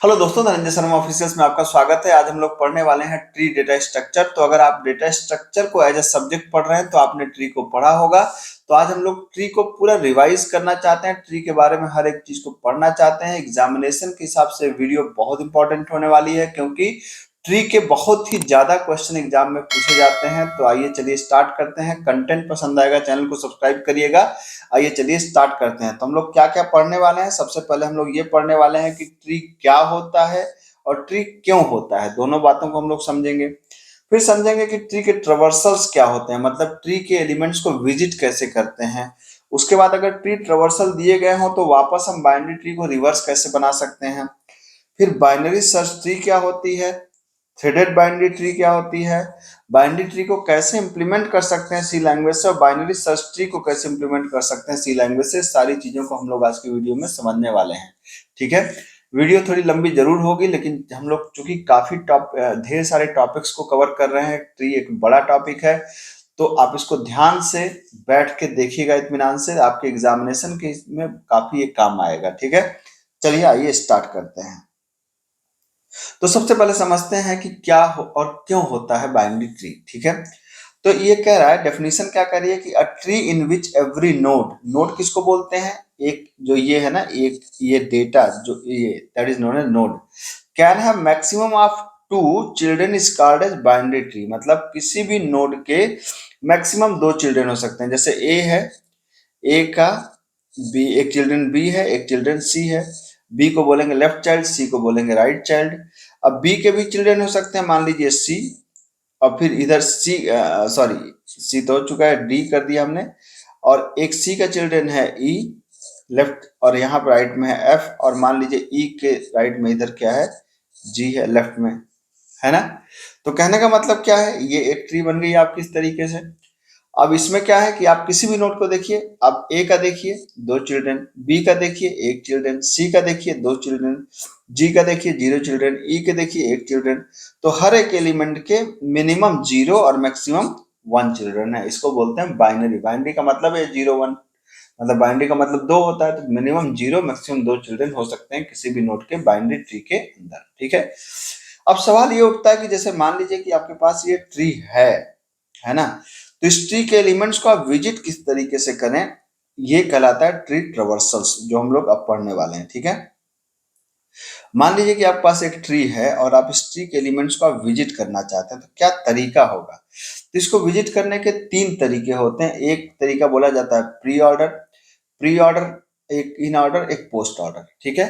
Hello दोस्तों, Dhananjay Sharma officials में आपका स्वागत है। आज हम लोग पढ़ने वाले हैं ट्री डेटा स्ट्रक्चर। तो अगर आप डेटा स्ट्रक्चर को एज ए सब्जेक्ट पढ़ रहे हैं तो आपने ट्री को पढ़ा होगा। तो आज हम लोग ट्री को पूरा रिवाइज करना चाहते हैं, ट्री के बारे में हर एक चीज को पढ़ना चाहते हैं। एग्जामिनेशन के हिसाब से वीडियो बहुत इंपॉर्टेंट होने वाली है, क्योंकि ट्री के बहुत ही ज्यादा क्वेश्चन एग्जाम में पूछे जाते हैं। तो आइए चलिए स्टार्ट करते हैं। कंटेंट पसंद आएगा चैनल को सब्सक्राइब करिएगा। आइए चलिए स्टार्ट करते हैं। तो हम लोग क्या क्या पढ़ने वाले हैं। सबसे पहले हम लोग ये पढ़ने वाले हैं कि ट्री क्या होता है और ट्री क्यों होता है। दोनों बातों को हम लोग समझेंगे। फिर समझेंगे कि ट्री के ट्रेवर्सल्स क्या होते हैं, मतलब ट्री के एलिमेंट्स को विजिट कैसे करते हैं। उसके बाद अगर ट्री ट्रेवर्सल दिए गए हों तो वापस हम बाइनरी ट्री को रिवर्स कैसे बना सकते हैं। फिर बाइनरी सर्च ट्री क्या होती है, थ्रेडेड बाइनरी ट्री क्या होती है, बाइनरी ट्री को कैसे इंप्लीमेंट कर सकते हैं सी लैंग्वेज से, और बाइनरी सर्च ट्री को कैसे इंप्लीमेंट कर सकते हैं सी लैंग्वेज से। सारी चीजों को हम लोग आज की वीडियो में समझने वाले हैं। ठीक है, वीडियो थोड़ी लंबी जरूर होगी, लेकिन हम लोग चूंकि काफी ढेर सारे टॉपिक्स को कवर कर रहे हैं, ट्री एक बड़ा टॉपिक है, तो आप इसको ध्यान से बैठ के देखिएगा, इत्मीनान से। आपके एग्जामिनेशन के में काफी ये काम आएगा। ठीक है, चलिए आइए स्टार्ट करते हैं। तो सबसे पहले समझते हैं कि क्या हो और क्यों होता है बाइनरी ट्री। ठीक है, तो ये कह रहा है, डेफिनेशन क्या कह रही है कि a tree in which every node, node किसको बोलते हैं, एक जो ये है ना, एक ये डेटा जो ये that is known as node, can have maximum of 2 children is called as binary tree. मतलब किसी भी नोड के मैक्सिमम 2 चिल्ड्रन हो सकते हैं। जैसे ए है, ए का बी, एक चिल्ड्रन बी है, एक चिल्ड्रन सी है। बी को बोलेंगे लेफ्ट चाइल्ड, सी को बोलेंगे राइट चाइल्ड। अब बी के भी चिल्ड्रन हो सकते हैं, मान लीजिए सी, और फिर इधर सी, सॉरी सी तो हो चुका है, डी कर दिया हमने, और एक सी का चिल्ड्रन है ई लेफ्ट, और यहाँ पर राइट में है एफ, और मान लीजिए ई के राइट में इधर क्या है, जी है लेफ्ट में, है ना। तो कहने का मतलब क्या है, ये एक ट्री बन गई आपकी इस तरीके से। अब इसमें क्या है कि आप किसी भी नोट को देखिए, आप ए का देखिए 2 चिल्ड्रन, बी का देखिए 1 चिल्ड्रन, सी का देखिए 2 चिल्ड्रन, जी का देखिए 0 चिल्ड्रन, ई के देखिए 1 चिल्ड्रन। तो हर एक एलिमेंट के मिनिमम 0 और मैक्सिमम 1 चिल्ड्रन है। इसको बोलते हैं बाइनरी। बाइनरी का मतलब है 0 1, मतलब बाइनरी का मतलब 2 होता है। तो मिनिमम 0 मैक्सिमम 2 चिल्ड्रन हो सकते हैं किसी भी नोट के बाइनरी ट्री के अंदर। ठीक है, अब सवाल ये उठता है कि जैसे मान लीजिए कि आपके पास ये ट्री है ना, तो इस ट्री के एलिमेंट्स को आप विजिट किस तरीके से करें, ये कहलाता है ट्री ट्रेवर्सल्स, जो हम लोग अब पढ़ने वाले हैं। ठीक है, मान लीजिए कि आपके पास एक ट्री है और आप इस ट्री के एलिमेंट्स को आप विजिट करना चाहते हैं, तो क्या तरीका होगा। तो इसको विजिट करने के 3 तरीके होते हैं। एक तरीका बोला जाता है प्री ऑर्डर, प्री ऑर्डर, एक इन ऑर्डर, एक पोस्ट ऑर्डर। ठीक है,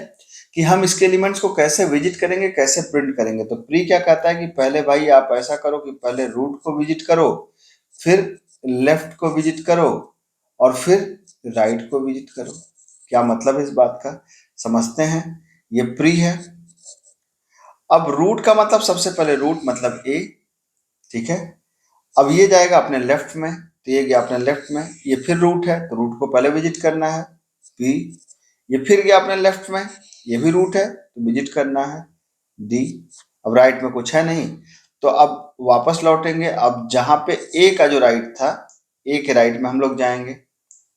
कि हम इसके एलिमेंट्स को कैसे विजिट करेंगे, कैसे प्रिंट करेंगे। तो प्री क्या कहता है कि पहले भाई आप ऐसा करो कि पहले रूट को विजिट करो, फिर लेफ्ट को विजिट करो, और फिर राइट को विजिट करो। क्या मतलब है इस बात का, समझते हैं। ये प्री है। अब रूट का मतलब, सबसे पहले रूट मतलब ए। ठीक है, अब ये जाएगा अपने लेफ्ट में, तो ये गया अपने लेफ्ट में। ये फिर रूट है, तो रूट को पहले विजिट करना है, बी। ये फिर गया अपने लेफ्ट में, ये भी रूट है, तो विजिट करना है, डी। अब राइट में कुछ है नहीं, तो अब वापस लौटेंगे। अब जहां पे ए का जो राइट था, ए के राइट में हम लोग जाएंगे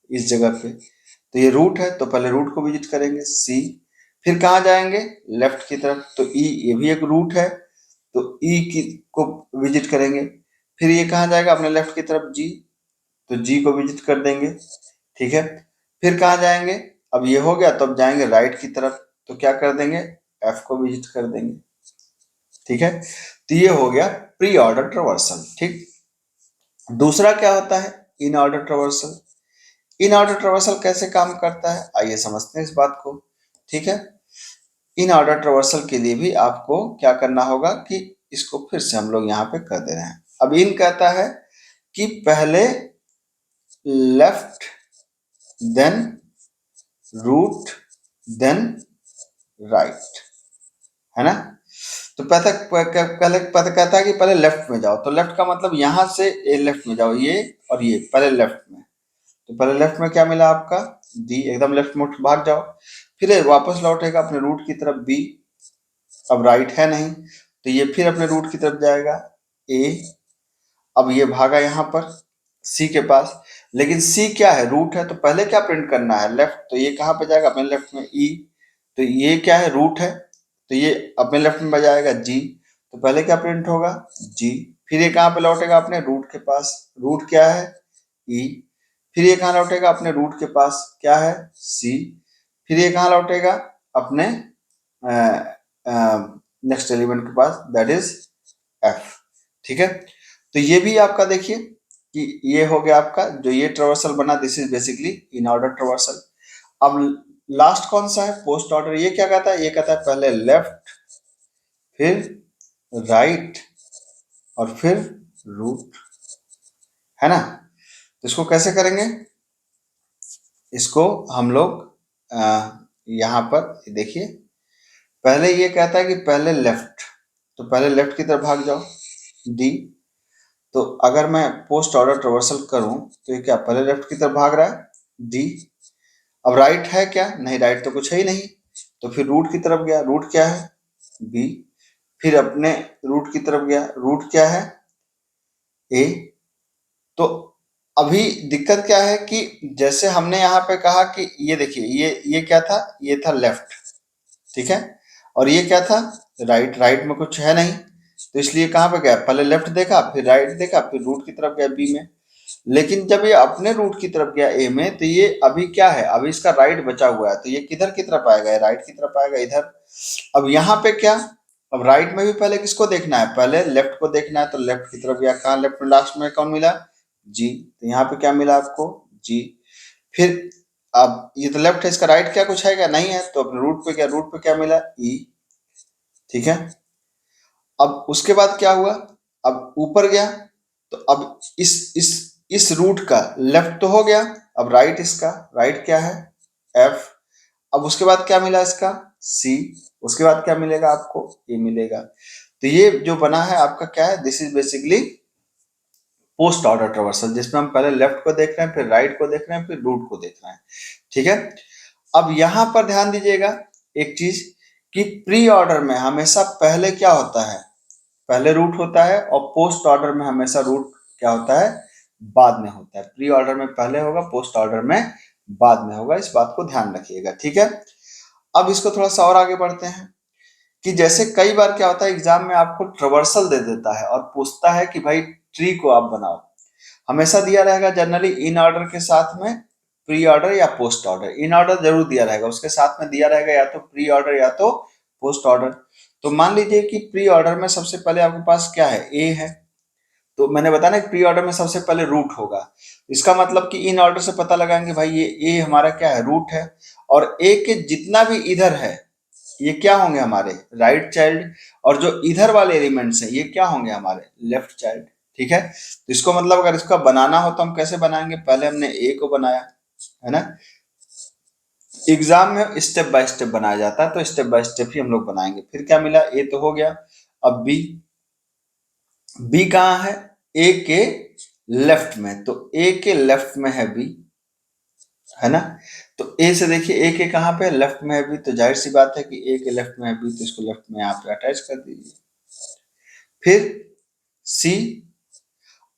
इस जगह पे, तो ये रूट है, तो पहले रूट को विजिट करेंगे, सी। फिर कहाँ जाएंगे, लेफ्ट की तरफ, तो ई, ये भी एक रूट है, तो ई की को विजिट करेंगे। फिर ये कहाँ जाएगा, अपने लेफ्ट की तरफ, जी, तो जी को विजिट कर देंगे। ठीक है, फिर कहाँ जाएंगे, अब ये हो गया, तो अब जाएंगे राइट की तरफ, तो क्या कर देंगे, एफ को विजिट कर देंगे। ठीक है, तो ये हो गया प्री ऑर्डर ट्रेवर्सल। ठीक, दूसरा क्या होता है, in order traversal. In order traversal कैसे काम करता है, आइए समझते हैं इस बात को। ठीक है, इन ऑर्डर ट्रेवर्सल के लिए भी आपको क्या करना होगा कि इसको फिर से हम लोग यहाँ पे कर दे रहे हैं। अब इन कहता है कि पहले left, then root, then right, है ना। तो पहले कहता है कि पहले लेफ्ट में जाओ, तो लेफ्ट का मतलब यहां से ए लेफ्ट में जाओ, ये और ये पहले लेफ्ट में। तो पहले लेफ्ट में क्या मिला आपका, डी, एकदम लेफ्ट में भाग जाओ। फिर वापस लौटेगा अपने रूट की तरफ, बी। अब राइट है नहीं, तो ये फिर अपने रूट की तरफ जाएगा, ए। अब ये भागा यहाँ पर सी के पास, लेकिन सी क्या है, रूट है, तो पहले क्या प्रिंट करना है, लेफ्ट। तो ये कहाँ पे जाएगा, अपने लेफ्ट में, ई। तो ये क्या है, रूट है, तो ये अपने लेफ्ट में बजाएगा जी, तो पहले क्या प्रिंट होगा जी, फिर ये कहाँ पे लौटेगा अपने रूट के पास, रूट क्या है ई, फिर ये कहाँ लौटेगा अपने रूट के पास क्या है सी, फिर ये कहाँ लौटेगा अपने नेक्स्ट एलिमेंट के पास दैट इज एफ। ठीक है, तो ये भी आपका देखिए कि ये हो गया आपका जो ये ट्रावर्सल बना, this is basically in order traversal. अब लास्ट कौन सा है पोस्ट ऑर्डर, ये क्या कहता है, ये कहता है पहले लेफ्ट फिर राइट और फिर रूट, है ना। तो इसको कैसे करेंगे, इसको हम लोग यहाँ पर देखिए, पहले ये कहता है कि पहले लेफ्ट, तो पहले लेफ्ट की तरफ भाग जाओ डी, तो अगर मैं पोस्ट ऑर्डर ट्रावर्सल करूं तो ये क्या पहले लेफ्ट की तरफ भाग रहा है डी। अब राइट है क्या, नहीं राइट तो कुछ है ही नहीं, तो फिर रूट की तरफ गया, रूट क्या है बी, फिर अपने रूट की तरफ गया, रूट क्या है ए। तो अभी दिक्कत क्या है कि जैसे हमने यहाँ पे कहा कि ये देखिए ये क्या था, ये था लेफ्ट, ठीक है, और ये क्या था राइट, राइट में कुछ है नहीं, तो इसलिए कहाँ पे गया पहले लेफ्ट देखा फिर राइट देखा फिर रूट की तरफ गया बी में। लेकिन जब ये अपने रूट की तरफ गया ए में, तो ये अभी क्या है, अभी इसका राइट बचा हुआ है, तो ये किधर की तरफ आएगा, ये राइट की तरफ आएगा इधर। अब यहाँ पे क्या, अब राइट में भी पहले किसको देखना है, पहले लेफ्ट को देखना है, तो लेफ्ट की तरफ गया, कहाँ लेफ्ट में लास्ट में कौन मिला जी, तो यहाँ पे क्या मिला आपको जी। फिर अब ये तो लेफ्ट है, इसका राइट क्या कुछ है क्या, नहीं है, तो अपने रूट पे क्या, रूट पे क्या मिला ई, ठीक है। अब उसके बाद क्या हुआ, अब ऊपर गया, तो अब इस रूट का लेफ्ट तो हो गया, अब राइट, इसका राइट क्या है एफ, अब उसके बाद क्या मिला इसका सी, उसके बाद क्या मिलेगा आपको ए मिलेगा। तो ये जो बना है आपका क्या है, this is basically post order traversal, जिसमें हम पहले लेफ्ट को देख रहे हैं फिर राइट को देख रहे हैं फिर रूट को देख रहे हैं, ठीक है। अब यहां पर ध्यान दीजिएगा एक चीज कि प्री ऑर्डर में हमेशा पहले क्या होता है, पहले रूट होता है, और पोस्ट ऑर्डर में हमेशा रूट क्या होता है बाद में होता है। प्री ऑर्डर में पहले होगा, पोस्ट ऑर्डर में बाद में होगा, इस बात को ध्यान रखिएगा, ठीक है। अब इसको थोड़ा सा और आगे बढ़ते हैं कि जैसे कई बार क्या होता है एग्जाम में आपको ट्रावर्सल दे देता है और पूछता है कि भाई ट्री को आप बनाओ, हमेशा दिया रहेगा जनरली इन ऑर्डर के साथ में प्री ऑर्डर या पोस्ट ऑर्डर, इन ऑर्डर जरूर दिया रहेगा, उसके साथ में दिया रहेगा या तो प्री ऑर्डर या तो पोस्ट ऑर्डर। तो मान लीजिए कि प्री ऑर्डर में सबसे पहले आपके पास क्या है ए है, तो मैंने बताया ना प्री ऑर्डर में सबसे पहले रूट होगा, इसका मतलब कि इन ऑर्डर से पता लगाएंगे भाई ये ए हमारा क्या है रूट है, और ए के जितना भी इधर है ये क्या होंगे हमारे राइट चाइल्ड, और जो इधर वाले एलिमेंट्स हैं ये क्या होंगे हमारे लेफ्ट चाइल्ड, ठीक है। तो इसको मतलब अगर इसका बनाना हो तो हम कैसे बनाएंगे, पहले हमने ए को बनाया है ना, एग्जाम में स्टेप बाय स्टेप बनाया जाता है, तो स्टेप बाय स्टेप ही हम लोग बनाएंगे। फिर क्या मिला ए तो हो गया, अब बी, बी कहाँ है ए के लेफ्ट में, तो ए के लेफ्ट में है बी, है ना। तो ए से देखिए ए के कहाँ पे लेफ्ट में है बी, तो जाहिर सी बात है कि ए के लेफ्ट में है बी, तो इसको लेफ्ट में यहाँ पे अटैच कर दीजिए। फिर सी,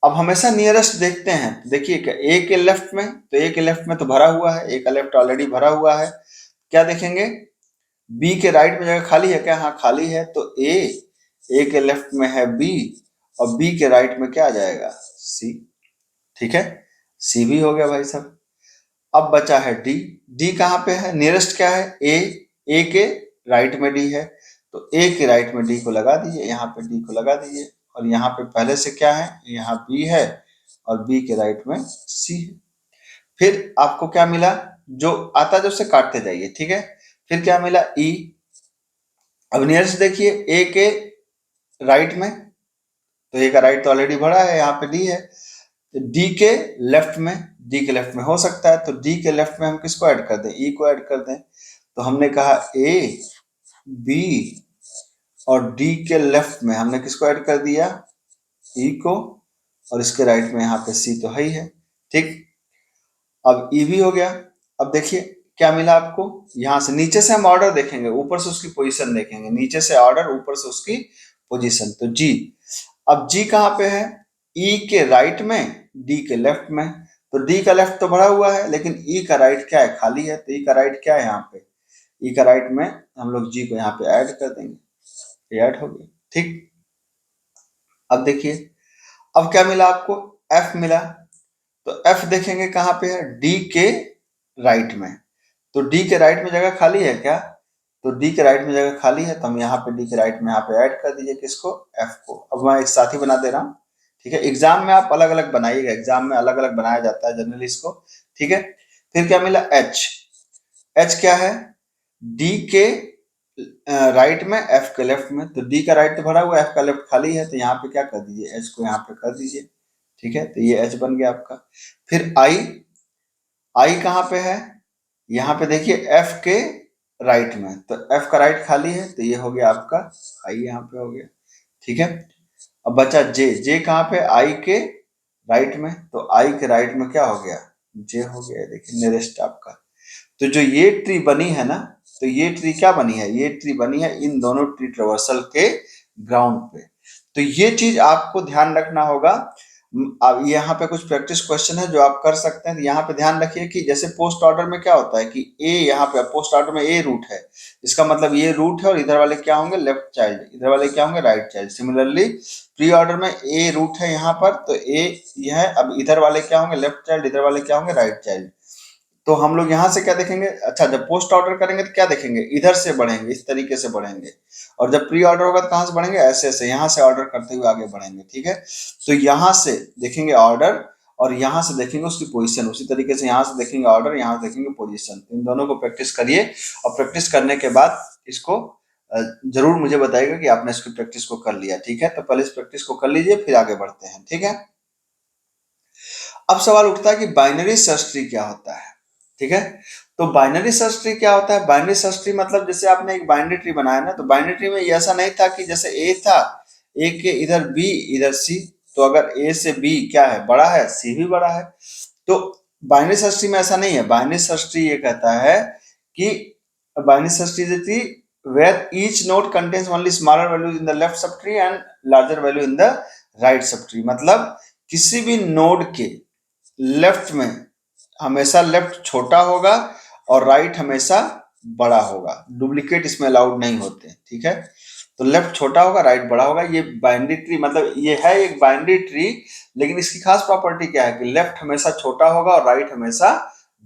अब हमेशा नियरेस्ट देखते हैं, देखिए क्या ए के लेफ्ट में, तो ए के लेफ्ट में तो भरा हुआ है, ए का लेफ्ट ऑलरेडी भरा हुआ है, क्या देखेंगे बी के राइट में जगह खाली है क्या, हाँ खाली है, तो ए के लेफ्ट में है बी, और बी के राइट में क्या आ जाएगा सी, ठीक है। सी भी हो गया भाई साहब। अब बचा है डी, डी कहाँ पे है, नियरेस्ट क्या है ए के राइट में डी है, तो ए के राइट में डी को लगा दीजिए, यहाँ पे डी को लगा दीजिए, और यहाँ पे पहले से क्या है यहाँ बी है और बी के राइट में सी है। फिर आपको क्या मिला, जो आता है उससे काटते जाइए, ठीक है। फिर क्या मिला ई, अब नियरेस्ट देखिए ए के राइट में, तो ए का राइट तो ऑलरेडी भरा है, यहाँ पे डी है, डी के लेफ्ट में, डी के लेफ्ट में हो सकता है, तो डी के लेफ्ट में हम किसको ऐड कर दें ई को ऐड कर दें, तो हमने कहा ए बी और डी के लेफ्ट में हमने किसको ऐड कर दिया ई को, और इसके राइट में यहाँ पे सी तो है ही है, ठीक। अब ई भी हो गया। अब देखिए क्या मिला आपको, यहां से नीचे से हम ऑर्डर देखेंगे, ऊपर से उसकी पोजीशन देखेंगे, नीचे से ऑर्डर ऊपर से उसकी पोजीशन, तो जी, अब जी कहाँ पे है ई के राइट में डी के लेफ्ट में, तो डी का लेफ्ट तो भरा हुआ है लेकिन ई का राइट क्या है खाली है, तो ई का राइट क्या है यहाँ पे ई का राइट में हम लोग जी को यहाँ पे ऐड कर देंगे, ये ऐड हो गया। ठीक, अब देखिए अब क्या मिला आपको, एफ मिला। तो एफ देखेंगे कहाँ पे है, डी के राइट में। तो डी के राइट में जगह खाली है क्या, तो डी के राइट में जगह खाली है, तो हम यहाँ पे डी के राइट में यहाँ पे ऐड कर दीजिए किसको, एफ को। अब मैं एक साथ ही बना दे रहा हूँ, ठीक है। एग्जाम में आप अलग अलग बनाइएगा, एग्जाम में अलग अलग बनाया जाता है जनरली इसको, ठीक है। फिर क्या मिला, एच। एच क्या है, डी के राइट में एफ के लेफ्ट में। तो डी का राइट तो भरा हुआ है, एफ का लेफ्ट खाली है, तो यहाँ पे क्या कर दीजिए, एच को यहाँ पे कर दीजिए, ठीक है। तो ये एच बन गया आपका। फिर आई, आई कहाँ पे है, यहाँ पे देखिए एफ के राइट में। तो एफ का राइट खाली है, तो ये हो गया आपका आई, यहाँ पे हो गया, ठीक है। अब बचा जे, जे कहाँ पे, आई के राइट में। तो आई के राइट में क्या हो गया, जे हो गया, देखिए नियरेस्ट आपका। तो जो ये ट्री बनी है ना, तो ये ट्री क्या बनी है, ये ट्री बनी है इन दोनों ट्री ट्रावर्सल के ग्राउंड पे। तो ये चीज आपको ध्यान रखना होगा। अब यहाँ पे कुछ प्रैक्टिस क्वेश्चन है जो आप कर सकते हैं। यहाँ पे ध्यान रखिए कि जैसे पोस्ट ऑर्डर में क्या होता है कि ए, यहाँ पे पोस्ट ऑर्डर में ए रूट है, इसका मतलब ये रूट है और इधर वाले क्या होंगे, लेफ्ट चाइल्ड, इधर वाले क्या होंगे, right child. Similarly pre order में ए रूट है यहाँ पर, तो ए यह है, अब इधर वाले क्या होंगे, लेफ्ट चाइल्ड, इधर वाले क्या होंगे, राइट चाइल्ड। तो हम लोग यहाँ से क्या देखेंगे, अच्छा जब पोस्ट ऑर्डर करेंगे तो क्या देखेंगे, इधर से बढ़ेंगे, इस तरीके से बढ़ेंगे। और जब प्री ऑर्डर होगा तो कहाँ से बढ़ेंगे, ऐसे ऐसे यहाँ से ऑर्डर करते हुए आगे बढ़ेंगे, ठीक है। तो यहाँ से देखेंगे ऑर्डर और यहाँ से देखेंगे उसकी पोजीशन, उसी तरीके से यहाँ से देखेंगे ऑर्डर, यहाँ से देखेंगे पोजीशन। इन दोनों को प्रैक्टिस करिए और प्रैक्टिस करने के बाद इसको जरूर मुझे बताइएगा कि आपने इसकी प्रैक्टिस को कर लिया, ठीक है। तो पहले इस प्रैक्टिस को कर लीजिए, फिर आगे बढ़ते हैं, ठीक है। अब सवाल उठता है कि बाइनरी सर्च ट्री क्या होता है, ठीक है। तो बाइनरी सर्च ट्री क्या होता है, बाइनरी सर्च ट्री मतलब जैसे आपने एक बाइनरी ट्री बनाया ना, तो बाइनरी ट्री में ऐसा नहीं था कि जैसे ए था, ए के इधर बी इधर सी, तो अगर ए से बी क्या है, बड़ा है, सी भी बड़ा है। तो बाइनरी सर्च ट्री में ऐसा नहीं है। बाइनरी सर्च ट्री ये कहता है कि बाइनरी सर्च ट्री थी where each node contains only smaller value in the left sub tree and larger value in the right sub tree. मतलब किसी भी नोड के लेफ्ट में हमेशा लेफ्ट छोटा होगा और राइट हमेशा बड़ा होगा, डुप्लीकेट इसमें अलाउड नहीं होते, ठीक है। तो लेफ्ट छोटा होगा, राइट बड़ा होगा। ये बाइनरी ट्री मतलब ये है एक बाइनरी ट्री, लेकिन इसकी खास प्रॉपर्टी क्या है कि लेफ्ट हमेशा छोटा होगा और राइट हमेशा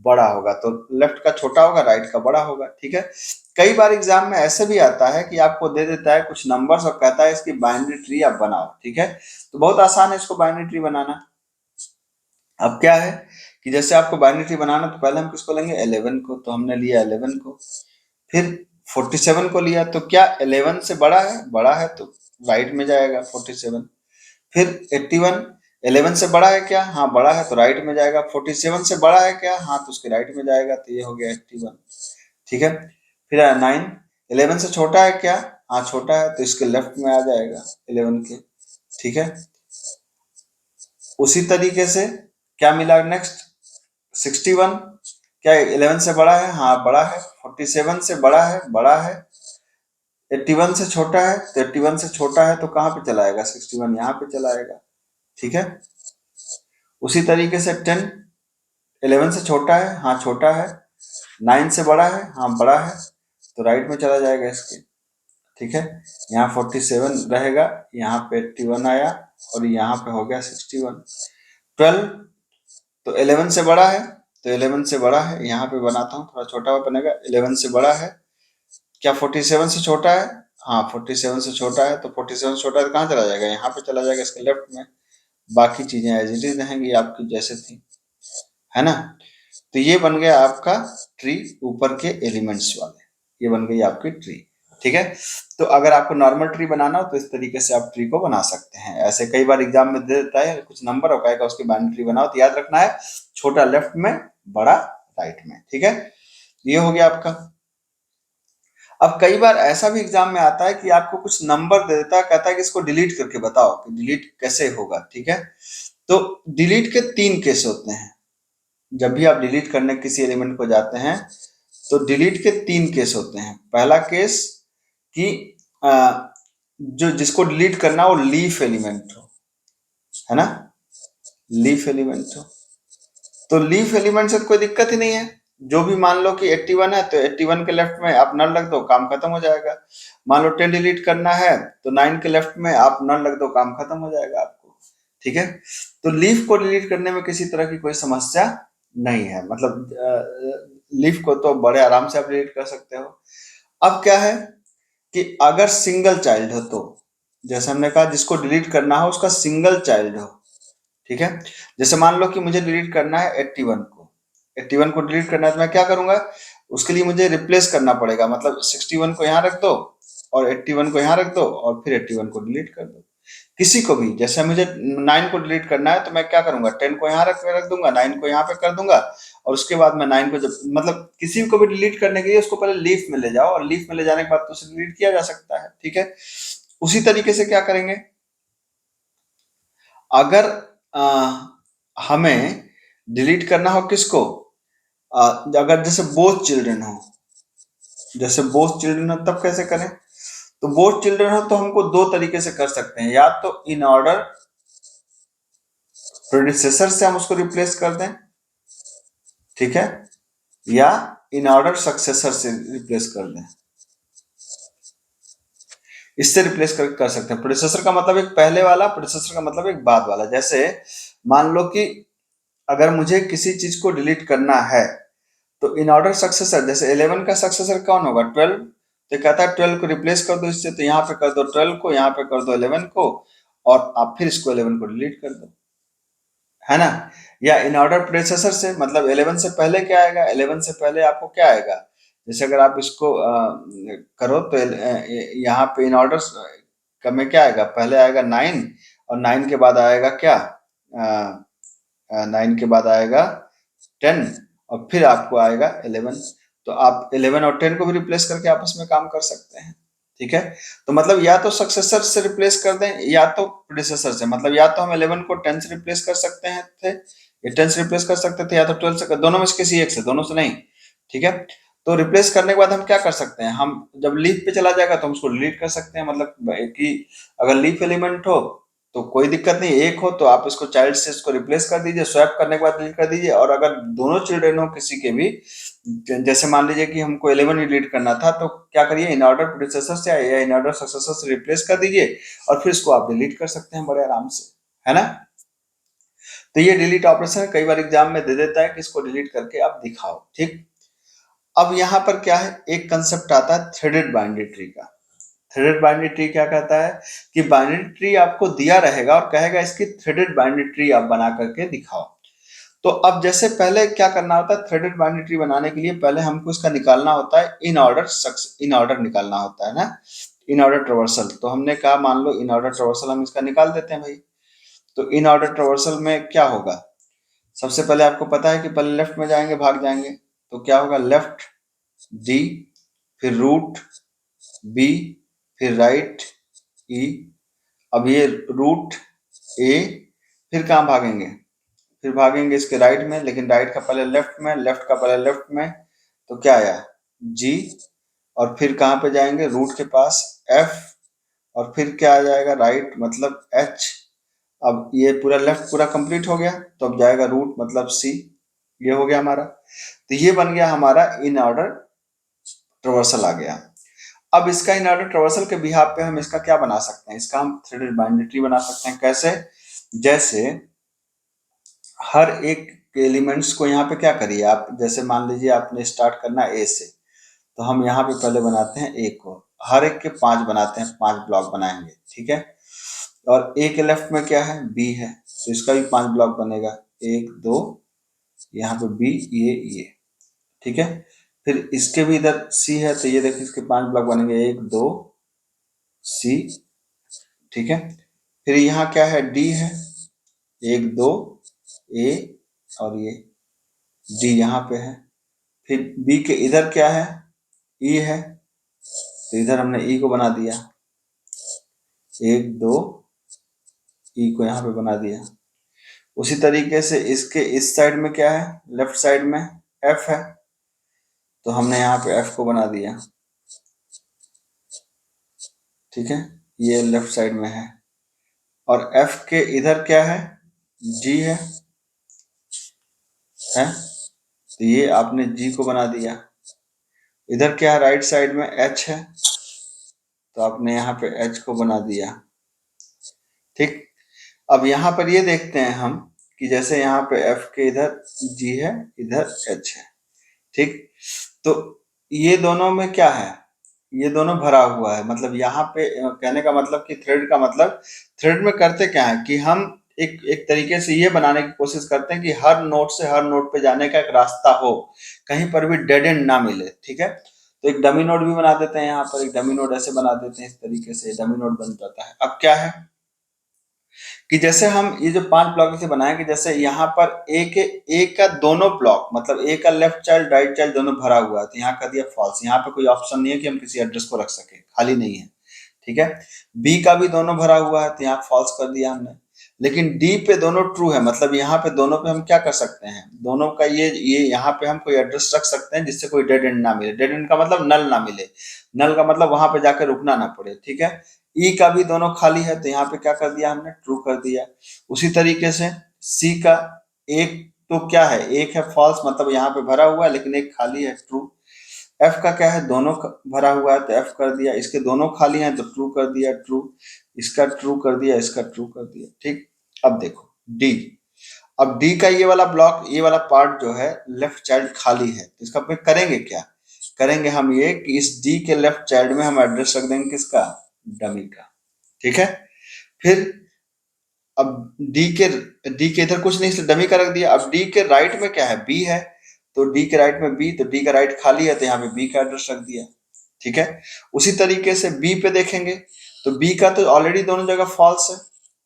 बड़ा होगा। तो लेफ्ट का छोटा होगा, राइट का बड़ा होगा, ठीक है। कई बार एग्जाम में ऐसे भी आता है कि आपको दे देता है कुछ नंबर्स और कहता है इसकी बाइनरी ट्री आप बनाओ, ठीक है। तो बहुत आसान है इसको बाइनरी ट्री बनाना। अब क्या है कि जैसे आपको बाइनरी ट्री बनाना, तो पहले हम किसको लेंगे, 11 को। तो हमने लिया 11 को, फिर 47 को लिया। तो क्या 11 से बड़ा है, बड़ा है तो राइट में जाएगा 47। फिर 81, 11 से बड़ा है क्या, हाँ बड़ा है तो राइट में जाएगा। 47 से बड़ा है क्या, हाँ तो उसके राइट में जाएगा, तो ये हो गया 81, ठीक है। फिर 9, 11 से छोटा है क्या, हाँ छोटा है तो इसके लेफ्ट में आ जाएगा 11 के, ठीक है। उसी तरीके से क्या मिला नेक्स्ट, 61, क्या 11 से बड़ा है, हाँ बड़ा है। 47 से बड़ा है, बड़ा है। 81 से छोटा है, तो 81 से छोटा है तो कहाँ पे चला आएगा, 61 यहाँ पे चला आएगा, ठीक है। उसी तरीके से 10, 11 से छोटा है, हाँ छोटा है। 9 से बड़ा है, हाँ बड़ा है, तो राइट में चला जाएगा इसके, ठीक है। यहाँ 47 रहेगा, यहाँ पे 81 आया और यहाँ पे हो गया 61। 12, तो 11 से बड़ा है, तो 11 से बड़ा है, यहाँ पे बनाता हूँ थोड़ा छोटा बनेगा। 11 से बड़ा है, क्या 47 से छोटा है, हाँ 47 से छोटा है, तो 47 से छोटा है तो कहाँ चला जाएगा, यहाँ पे चला जाएगा इसके लेफ्ट में। बाकी चीजें एज इट इज रहेंगी आपकी जैसे थी, है ना। तो ये बन गया आपका ट्री, ऊपर के एलिमेंट्स वाले, ये बन गई आपकी ट्री, ठीक है। तो अगर आपको नॉर्मल ट्री बनाना हो तो इस तरीके से आप ट्री को बना सकते हैं। ऐसे कई बार एग्जाम में दे देता है कुछ नंबर और कहेगा उसकी बाइनरी ट्री बनाओ, तो याद रखना है छोटा लेफ्ट में, बड़ा राइट में, ठीक है। ये हो गया आपका। अब कई बार ऐसा भी एग्जाम में आता है कि आपको कुछ नंबर दे देता है, कहता है कि इसको डिलीट करके बताओ कि डिलीट कैसे होगा, ठीक है। तो डिलीट के 3 केस होते हैं। जब भी आप डिलीट करने किसी एलिमेंट को जाते हैं तो डिलीट के 3 केस होते हैं। पहला केस कि जो जिसको डिलीट करना हो लीफ एलिमेंट हो, है ना, लीफ एलिमेंट हो। तो लीफ एलिमेंट से तो कोई दिक्कत ही नहीं है, जो भी मान लो कि 81 है तो 81 के लेफ्ट में आप नल रख दो, काम खत्म हो जाएगा। मान लो 10 डिलीट करना है तो 9 के लेफ्ट में आप नल रख दो, काम खत्म हो जाएगा आपको। ठीक है, तो लीफ को डिलीट करने में किसी तरह की कोई समस्या नहीं है, मतलब लीफ को तो बड़े आराम से आप डिलीट कर सकते हो। अब क्या है कि अगर सिंगल चाइल्ड हो तो, जैसे हमने कहा जिसको डिलीट करना हो उसका सिंगल चाइल्ड हो। ठीक है, जैसे मान लो कि मुझे डिलीट करना है 81 को, 81 को डिलीट करना है तो मैं क्या करूंगा, उसके लिए मुझे रिप्लेस करना पड़ेगा, मतलब 61 को यहाँ रख दो और 81 को यहाँ रख दो और फिर 81 को डिलीट कर दो। किसी को भी, जैसे मुझे 9 को डिलीट करना है तो मैं क्या करूंगा, 10 को यहाँ रख दूंगा, 9 को यहाँ पे कर दूंगा और उसके बाद मैं 9 को जब, मतलब किसी को भी डिलीट करने के लिए उसको पहले लीफ में ले जाओ और लीफ में ले जाने के बाद तो उसे डिलीट किया जा सकता है। ठीक है, उसी तरीके से क्या करेंगे, अगर हमें डिलीट करना हो किसको, अगर जैसे बोथ चिल्ड्रन हो, जैसे बोथ चिल्ड्रन हो तब कैसे करें, तो बोथ चिल्ड्रन हो तो हमको दो तरीके से कर सकते हैं, या तो इन ऑर्डर प्रेडिसेसर से हम उसको रिप्लेस कर दें, ठीक है, या इन ऑर्डर सक्सेसर से रिप्लेस कर दें, इससे रिप्लेस कर सकते हैं। प्रेडिसेसर का मतलब एक पहले वाला, प्रेडिसेसर का मतलब एक बाद वाला। जैसे मान लो कि अगर मुझे किसी चीज को डिलीट करना है तो इन ऑर्डर सक्सेसर, जैसे 11 का सक्सेसर कौन होगा, 12, तो कहता है 12 को रिप्लेस कर दो इससे, तो यहाँ पे कर दो 12 को, यहाँ पे कर दो 11 को और आप फिर इसको 11 को डिलीट कर दो, है ना। या इन ऑर्डर प्रेसेसर से, मतलब 11 से पहले क्या आएगा, 11 से पहले आपको क्या आएगा, जैसे अगर आप इसको करो तो यहाँ पे इन ऑर्डर में क्या आएगा, पहले आएगा 9 और 9 के बाद आएगा क्या, 9 के बाद आएगा 10 और फिर आपको आएगा 11। तो आप 11 और 10 को भी रिप्लेस करके आपस में काम कर सकते हैं। ठीक है, तो मतलब या तो सक्सेसर से रिप्लेस कर दें या तो प्रेडिसेसर से, मतलब या तो हम 11 को 10 से रिप्लेस कर सकते हैं थे, या 10 से रिप्लेस कर सकते थे, या तो 12 से, दोनों में से किसी एक से, दोनों से नहीं। ठीक है, तो रिप्लेस करने के बाद हम क्या कर सकते हैं, हम जब लीफ पे चला जाएगा तो हम उसको डिलीट कर सकते हैं, मतलब कि अगर लीफ एलिमेंट हो तो कोई दिक्कत नहीं, एक हो तो आप इसको चाइल्ड से इसको रिप्लेस कर दीजिए, स्वैप करने के बाद डिलीट कर दीजिए। और अगर दोनों चिल्ड्रन हो किसी के भी, जैसे मान लीजिए कि हमको 11 डिलीट करना था तो क्या करिए, इन ऑर्डर प्रेडिसेसर से या इन ऑर्डर सक्सेसर से रिप्लेस कर दीजिए और फिर इसको आप डिलीट कर सकते हैं बड़े आराम से, है ना। तो ये डिलीट ऑपरेशन कई बार एग्जाम में दे देता है कि इसको डिलीट करके आप दिखाओ। ठीक, अब यहाँ पर क्या है, एक कंसेप्ट आता है थ्रेडेड बाइनरी ट्री का। थ्रेडेड बाइनरी ट्री क्या कहता है कि बाइनरी ट्री आपको दिया रहेगा और कहेगा इसकी थ्रेडेड बाइनरी ट्री आप बना करके दिखाओ। तो अब जैसे पहले क्या करना होता है, थ्रेडेड बाइनरी ट्री बनाने के लिए पहले हमको इसका निकालना होता है इन ऑर्डर निकालना होता है ना, इन ऑर्डर ट्रावर्सल। तो हमने कहा मान लो इन ऑर्डर ट्रावर्सल हम इसका निकाल देते हैं भाई। तो इन ऑर्डर ट्रावर्सल में क्या होगा, सबसे पहले आपको पता है कि पहले लेफ्ट में जाएंगे, भाग जाएंगे, तो क्या होगा, लेफ्ट डी, फिर रूट बी, फिर राइट ई। अब ये रूट ए, फिर कहाँ भागेंगे, फिर भागेंगे इसके राइट में, लेकिन राइट का पहले लेफ्ट में, लेफ्ट का पहले लेफ्ट में, तो क्या आया जी, और फिर कहाँ पे जाएंगे, रूट के पास एफ, और फिर क्या आ जाएगा, राइट मतलब एच। अब ये पूरा लेफ्ट पूरा कंप्लीट हो गया, तो अब जाएगा रूट मतलब सी, ये हो गया हमारा। तो ये बन गया हमारा इन ऑर्डर ट्रावर्सल आ गया। अब इसका इन ऑर्डर ट्रावर्सल के बिहाफ पे हम इसका क्या बना सकते हैं, इसका हम थ्रेडेड बाइनरी ट्री बना सकते हैं। कैसे, जैसे हर एक एलिमेंट्स को यहाँ पे क्या करिए आप, जैसे मान लीजिए आपने स्टार्ट करना ए से, तो हम यहाँ पे पहले बनाते हैं ए को, हर एक के 5 बनाते हैं, 5 ब्लॉक बनाएंगे। ठीक है, और ए के लेफ्ट में क्या है, बी है, तो इसका भी 5 ब्लॉक बनेगा, 1 2, यहाँ पे बी, ये। ठीक है, फिर इसके भी इधर सी है, तो ये देखिए इसके 5 ब्लॉक बनेंगे, 1 2 सी। ठीक है, फिर यहाँ क्या है, डी है, 1 2 ए, और ये डी यहाँ पे है। फिर बी के इधर क्या है, ई है, तो इधर हमने ई को बना दिया, 1 2 ई को यहाँ पे बना दिया। उसी तरीके से इसके इस साइड में क्या है, लेफ्ट साइड में एफ है, तो हमने यहाँ पे एफ को बना दिया। ठीक है, ये लेफ्ट साइड में है, और एफ के इधर क्या है, जी है, तो ये आपने G को बना दिया। इधर क्या है, राइट साइड में H है, तो आपने यहाँ पे H को बना दिया। ठीक, अब यहाँ पर ये देखते हैं हम कि जैसे यहाँ पे F के इधर G है, इधर H है। ठीक, तो ये दोनों में क्या है, ये दोनों भरा हुआ है। मतलब यहाँ पे कहने का मतलब कि थ्रेड का मतलब, थ्रेड में करते क्या है कि हम एक एक तरीके से ये बनाने की कोशिश करते हैं कि हर नोड से हर नोड पे जाने का एक रास्ता हो, कहीं पर भी डेड एंड ना मिले। ठीक है, तो एक डमी नोड भी बना देते हैं, यहाँ पर एक डमी नोड ऐसे बना देते हैं, इस तरीके से डमी नोड बन जाता है। अब क्या है कि जैसे हम ये जो 5 ब्लॉक से बनाए कि जैसे यहाँ पर ए का दोनों ब्लॉक, मतलब ए का लेफ्ट चाइल्ड राइट चाइल्ड दोनों भरा हुआ है, तो यहाँ कर दिया फॉल्स। यहाँ पे कोई ऑप्शन नहीं है कि हम किसी एड्रेस को रख सके, खाली नहीं है। ठीक है, बी का भी दोनों भरा हुआ है, तो यहाँ फॉल्स कर दिया हमने। लेकिन डी पे दोनों ट्रू है, मतलब यहाँ पे दोनों पे हम क्या कर सकते हैं, दोनों का ये यहाँ पे हम कोई एड्रेस रख सकते हैं जिससे कोई डेड एंड ना मिले। डेड एंड का मतलब नल ना मिले, नल का मतलब वहां पे जाकर रुकना ना पड़े। ठीक है, ई का भी दोनों खाली है, तो यहाँ पे क्या कर दिया हमने, ट्रू कर दिया। उसी तरीके से सी का एक तो क्या है, एक है फॉल्स, मतलब यहाँ पे भरा हुआ है लेकिन एक खाली है, ट्रू। एफ का क्या है, दोनों भरा हुआ है तो एफ कर दिया, इसके दोनों खाली हैं तो ट्रू कर दिया, ट्रू। इसका ट्रू कर दिया, इसका ट्रू कर दिया। ठीक, अब देखो डी। अब डी का ये वाला ब्लॉक, ये वाला पार्ट जो है लेफ्ट चाइल्ड खाली है, तो इसका पे करेंगे क्या, करेंगे हम ये कि इस डी के लेफ्ट चाइल्ड में हम एड्रेस रख देंगे किसका, डमी का। ठीक है, फिर अब डी के इधर कुछ नहीं, इसलिए डमी का रख दिया। अब डी के राइट में क्या है, बी है, तो डी के राइट में बी, तो डी का राइट खाली है, तो यहाँ पे बी का एड्रेस रख दिया। ठीक है, उसी तरीके से बी पे देखेंगे तो बी का तो ऑलरेडी दोनों जगह फॉल्स है,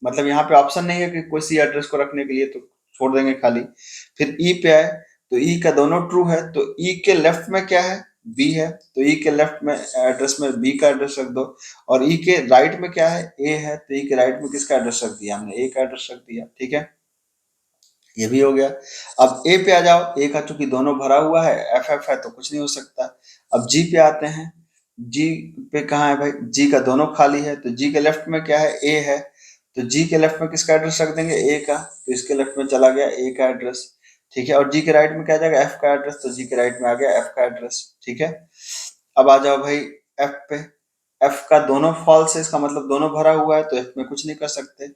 मतलब यहाँ पे ऑप्शन नहीं है कि कोई सी एड्रेस को रखने के लिए, तो छोड़ देंगे खाली। फिर ई पे आए तो ई का दोनों ट्रू है, तो ई के लेफ्ट में क्या है, बी है, तो ई के लेफ्ट में एड्रेस में बी का एड्रेस रख दो। और ई के राइट में क्या है, ए है, तो ई के राइट में किसका एड्रेस रख दिया, हमने ए का एड्रेस रख दिया। ठीक है, ये भी हो गया। अब ए पे आ जाओ, ए का चूंकि दोनों भरा हुआ है, एफ एफ है तो कुछ नहीं हो सकता। अब जी पे आते हैं, जी पे कहाँ है भाई, जी का दोनों खाली है, तो जी के लेफ्ट में क्या है, ए है, तो जी के लेफ्ट में किसका एड्रेस रख देंगे, ए का, तो इसके लेफ्ट में चला गया ए का एड्रेस। ठीक है, और जी के राइट में क्या आ जाएगा, एफ का एड्रेस, तो जी के राइट में आ गया एफ का एड्रेस। ठीक है, अब आ जाओ भाई एफ पे, एफ का दोनों फॉल्स है, इसका मतलब दोनों भरा हुआ है, तो एफ में कुछ नहीं कर सकते।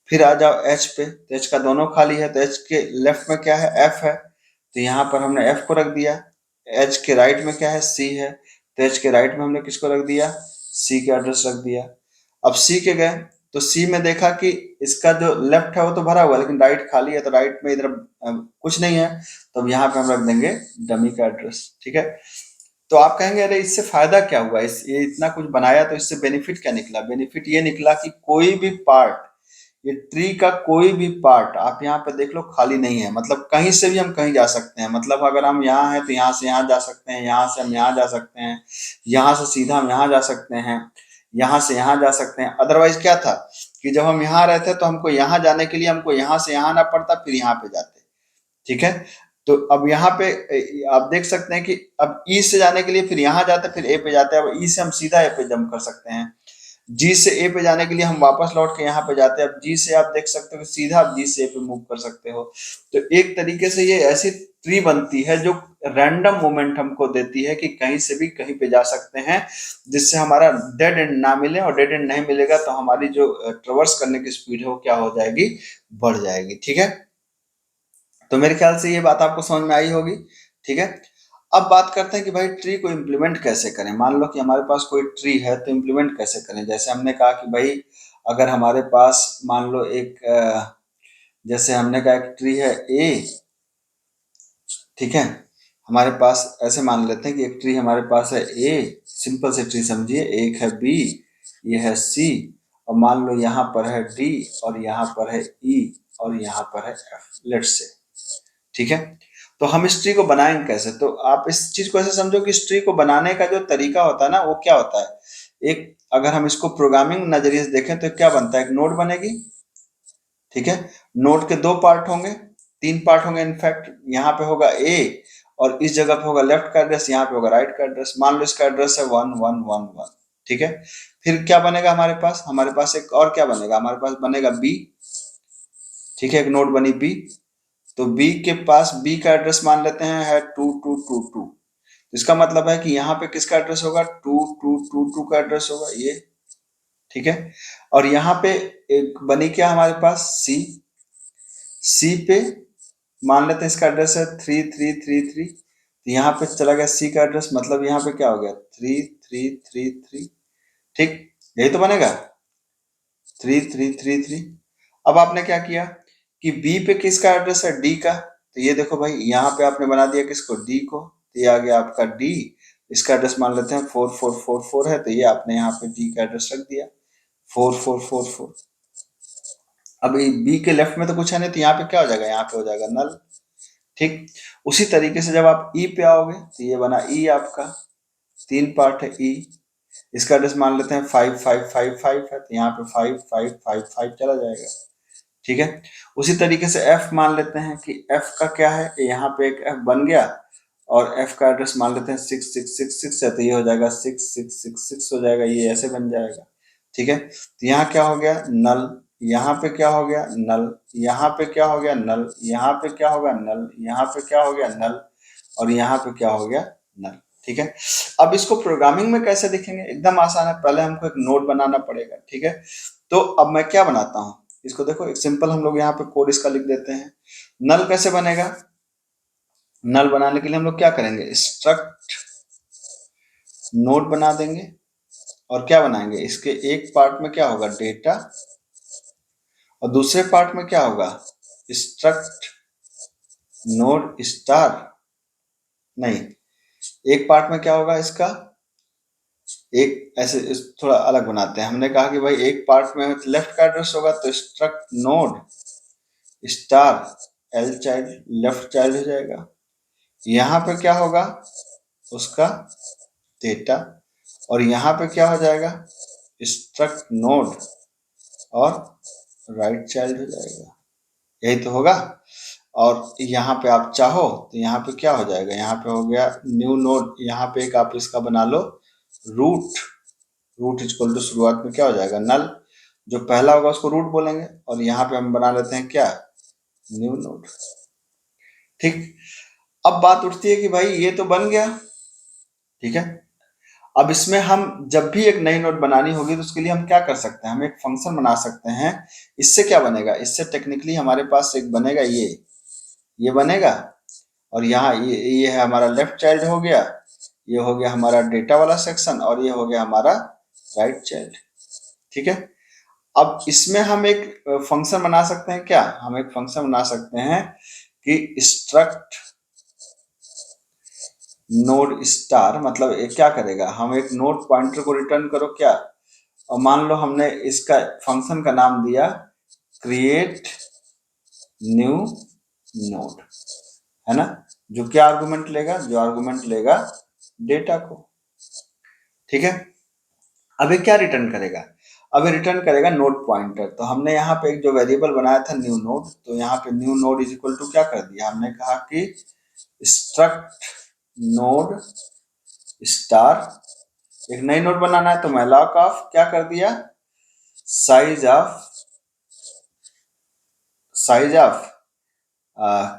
फिर आ जाओ एच पे, तो एच का दोनों खाली है, तो एच के लेफ्ट में क्या है, एफ है, तो यहाँ पर हमने एफ को रख दिया। एच के राइट में क्या है, सी है, तो एच के राइट में हमने किसको रख दिया, सी का एड्रेस रख दिया। अब सी के गए तो सी में देखा कि इसका जो लेफ्ट है वो तो भरा हुआ है, लेकिन राइट खाली है, तो राइट में इधर कुछ नहीं है, तो अब यहाँ पे हम रख देंगे डमी का एड्रेस। ठीक है, तो आप कहेंगे अरे इससे फायदा क्या हुआ, इस ये इतना कुछ बनाया तो इससे बेनिफिट क्या निकला, बेनिफिट ये निकला कि कोई भी पार्ट, ये ट्री का कोई भी पार्ट आप यहाँ पे देख लो खाली नहीं है, मतलब कहीं से भी हम कहीं जा सकते हैं। मतलब अगर हम यहाँ हैं तो यहाँ से यहाँ जा सकते हैं, यहाँ से हम यहाँ जा सकते हैं, यहाँ से सीधा हम यहाँ जा सकते हैं, यहाँ से यहाँ जा सकते हैं। अदरवाइज क्या था कि जब हम यहाँ रहते तो हमको यहाँ जाने के लिए हमको यहाँ से यहाँ आना पड़ता, फिर यहाँ पे जाते। ठीक है, तो अब यहाँ पे आप देख सकते हैं कि अब ई से जाने के लिए फिर यहाँ जाते फिर ए पे जाते हैं। अब ई से हम सीधा ए पे जंप कर सकते हैं, जी से ए पे जाने के लिए हम वापस लौट के यहाँ पे जाते हैं। अब जी से आप देख सकते हो कि सीधा आप जी से ए पे मूव कर सकते हो। तो एक तरीके से ये ऐसी ट्री बनती है जो रैंडम मोमेंट हमको देती है कि कहीं से भी कहीं पे जा सकते हैं, जिससे हमारा डेड एंड ना मिले, और डेड एंड नहीं मिलेगा तो हमारी जो ट्रेवर्स करने की स्पीड है वो क्या हो जाएगी, बढ़ जाएगी। ठीक है, तो मेरे ख्याल से ये बात आपको समझ में आई होगी। ठीक है, अब बात करते हैं कि भाई ट्री को इम्प्लीमेंट कैसे करें। मान लो कि हमारे पास कोई ट्री है तो इम्प्लीमेंट कैसे करें। जैसे हमने कहा कि भाई अगर हमारे पास मान लो एक जैसे हमने कहा एक ट्री है ए, ठीक है, हमारे पास ऐसे मान लेते हैं कि एक ट्री हमारे पास है ए, सिंपल से ट्री समझिए, एक है बी, ये है सी, और मान लो यहाँ पर है डी, और यहाँ पर है ई, और यहाँ पर है एफ, लेट्स से। ठीक है, तो हम इस ट्री को बनाएंगे कैसे, तो आप इस चीज को ऐसे समझो कि इस ट्री को बनाने का जो तरीका होता है ना वो क्या होता है। एक अगर हम इसको प्रोग्रामिंग नजरिए से देखें तो क्या बनता है, एक नोड बनेगी। ठीक है, नोड के दो पार्ट होंगे, तीन पार्ट होंगे इनफैक्ट। यहाँ पे होगा ए, और इस जगह पे होगा लेफ्ट का एड्रेस, यहाँ पे होगा राइट का एड्रेस। मान लो इसका एड्रेस है 1111। ठीक है, फिर क्या बनेगा हमारे पास एक और क्या बनेगा, हमारे पास बनेगा बी। ठीक है, एक नोड बनी बी, तो बी के पास बी का एड्रेस मान लेते हैं है 2222। इसका मतलब है कि यहाँ पे किसका एड्रेस होगा, 2222 का एड्रेस होगा ये, ठीक है। और यहाँ पे एक बनी क्या हमारे पास सी, सी पे मान लेते हैं इसका एड्रेस है 3333, तो यहाँ पे चला गया सी का एड्रेस, मतलब यहाँ पे क्या हो गया 3333, ठीक, यही तो बनेगा 3333। अब आपने क्या किया कि बी पे किसका एड्रेस है, डी का, तो ये देखो भाई यहाँ पे आपने बना दिया किसको, डी को, तो ये आ गया आपका डी, इसका एड्रेस मान लेते हैं 4444 है, तो ये आपने यहाँ पे डी का एड्रेस रख दिया 4444। अब बी के लेफ्ट में तो कुछ है नहीं, तो यहाँ पे क्या हो जाएगा, यहाँ पे हो जाएगा नल, ठीक। उसी तरीके से जब आप ई पे आओगे तो ये बना ई आपका, 3 पार्ट है ई, इसका एड्रेस मान लेते हैं 5555 है, तो यहाँ पे 5555 चला जाएगा, ठीक है। उसी तरीके से एफ मान लेते हैं कि एफ का क्या है, यहाँ पे एक एफ बन गया, और एफ का एड्रेस मान लेते हैं 6666 है, तो ये हो जाएगा 6666 हो जाएगा, ये ऐसे बन जाएगा, ठीक है। तो यहाँ क्या हो गया नल, यहाँ पे क्या हो गया नल, यहाँ पे क्या हो गया नल, यहाँ पे क्या होगा नल, यहाँ पे क्या हो गया नल, और यहाँ पे क्या हो गया नल, ठीक है। अब इसको प्रोग्रामिंग में कैसे लिखेंगे, एकदम आसान है, पहले हमको एक नोड बनाना पड़ेगा, ठीक है। तो अब मैं क्या बनाता हूँ, इसको देखो एक सिंपल हम लोग यहाँ पे कोड इसका लिख देते हैं। नल कैसे बनेगा, नल बनाने के लिए हम लोग क्या करेंगे, स्ट्रक्ट नोड बना देंगे, और क्या बनाएंगे, इसके एक पार्ट में क्या होगा डेटा, और दूसरे पार्ट में क्या होगा स्ट्रक्ट नोड स्टार, नहीं, एक पार्ट में क्या होगा इसका, एक ऐसे थोड़ा अलग बनाते हैं, हमने कहा कि भाई एक पार्ट में लेफ्ट का एड्रेस होगा तो struct node star L child left child हो जाएगा, यहाँ पे क्या होगा उसका डेटा, और यहाँ पे क्या हो जाएगा स्ट्रक्ट नोड और राइट चाइल्ड हो जाएगा, यही तो होगा। और यहाँ पे आप चाहो तो यहाँ पे क्या हो जाएगा, यहाँ पे हो गया न्यू नोड, यहाँ पे एक आप इसका बना लो रूट, रूट इक्वल टू शुरुआत में क्या हो जाएगा नल, जो पहला होगा उसको रूट बोलेंगे, और यहाँ पे हम बना लेते हैं क्या न्यू नोड, ठीक। अब बात उठती है कि भाई ये तो बन गया, ठीक है। अब इसमें हम जब भी एक नई नोड बनानी होगी तो उसके लिए हम क्या कर सकते हैं, हम एक फंक्शन बना सकते हैं। इससे क्या बनेगा, इससे टेक्निकली हमारे पास एक बनेगा ये बनेगा, और यहाँ ये है हमारा लेफ्ट चाइल्ड हो गया, ये हो गया हमारा डेटा वाला सेक्शन, और ये हो गया हमारा राइट चाइल्ड, ठीक है। अब इसमें हम एक फंक्शन बना सकते हैं, क्या हम एक फंक्शन बना सकते हैं कि स्ट्रक्ट नोड स्टार, मतलब ये क्या करेगा, हम एक नोड पॉइंटर को रिटर्न करो क्या, और मान लो हमने इसका फंक्शन का नाम दिया क्रिएट न्यू नोड, है ना, जो क्या आर्गुमेंट लेगा, जो आर्गुमेंट लेगा डेटा को, ठीक है। अब ये क्या रिटर्न करेगा, अब ये रिटर्न करेगा नोड पॉइंटर, तो हमने यहाँ पे एक जो वेरिएबल बनाया था न्यू नोड, तो यहाँ पे new node is equal to क्या कर दिया, हमने कहा कि स्ट्रक्ट नोड स्टार, एक नई नोड बनाना है तो मैलॉक ऑफ क्या कर दिया साइज ऑफ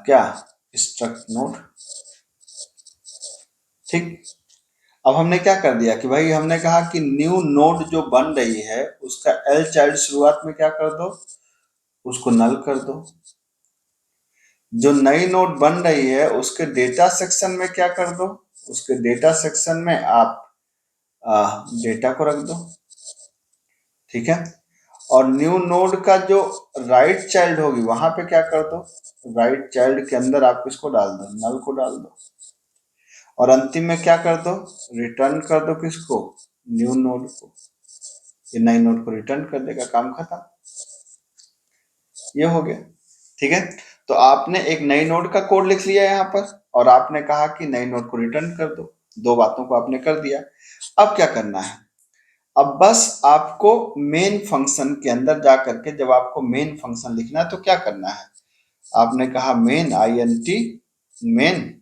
क्या स्ट्रक्ट नोड, ठीक। अब हमने क्या कर दिया कि भाई हमने कहा कि न्यू नोड जो बन रही है उसका एल चाइल्ड शुरुआत में क्या कर दो, उसको नल कर दो, जो नई नोड बन रही है उसके डेटा सेक्शन में क्या कर दो, उसके डेटा सेक्शन में आप डेटा को रख दो, ठीक है। और न्यू नोड का जो राइट चाइल्ड होगी वहां पे क्या कर दो, राइट चाइल्ड के अंदर आप किसको डाल दो, नल को डाल दो, और अंतिम में क्या कर दो रिटर्न कर दो किसको, न्यू नोड को, ये नई नोड को रिटर्न कर देगा, काम खत्म, ये हो गया, ठीक है। तो आपने एक नई नोड का कोड लिख लिया यहाँ पर, और आपने कहा कि नई नोड को रिटर्न कर दो, दो बातों को आपने कर दिया। अब क्या करना है, अब बस आपको मेन फंक्शन के अंदर जा करके जब आपको मेन फंक्शन लिखना है तो क्या करना है, आपने कहा मेन INT मेन,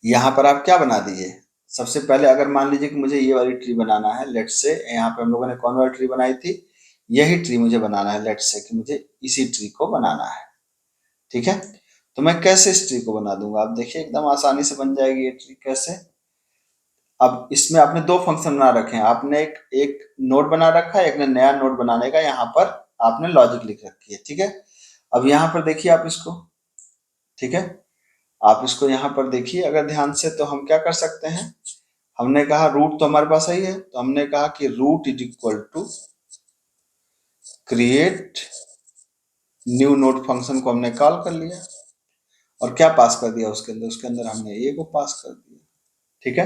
यहाँ पर आप क्या बना दीजिए, सबसे पहले अगर मान लीजिए कि मुझे ये वाली ट्री बनाना है, लेट से यहाँ पे हम लोगों ने कौन वाली ट्री बनाई थी, यही ट्री मुझे बनाना है, लेट से कि मुझे इसी ट्री को बनाना है, ठीक है। तो मैं कैसे इस ट्री को बना दूंगा, आप देखिए एकदम आसानी से बन जाएगी ये ट्री। कैसे? अब इसमें आपने दो फंक्शन बना रखे हैं, आपने एक एक नोड बना रखा है, एक ने नया नोड बनाने का यहाँ पर आपने लॉजिक लिख रखी है, ठीक है। अब यहाँ पर देखिए आप इसको, ठीक है, आप इसको यहाँ पर देखिए अगर ध्यान से, तो हम क्या कर सकते हैं, हमने कहा रूट तो हमारे पास सही है, तो हमने कहा कि root is equal to create new node function को हमने कॉल कर लिया और क्या पास कर दिया उसके अंदर, हमने ए को पास कर दिया, ठीक है।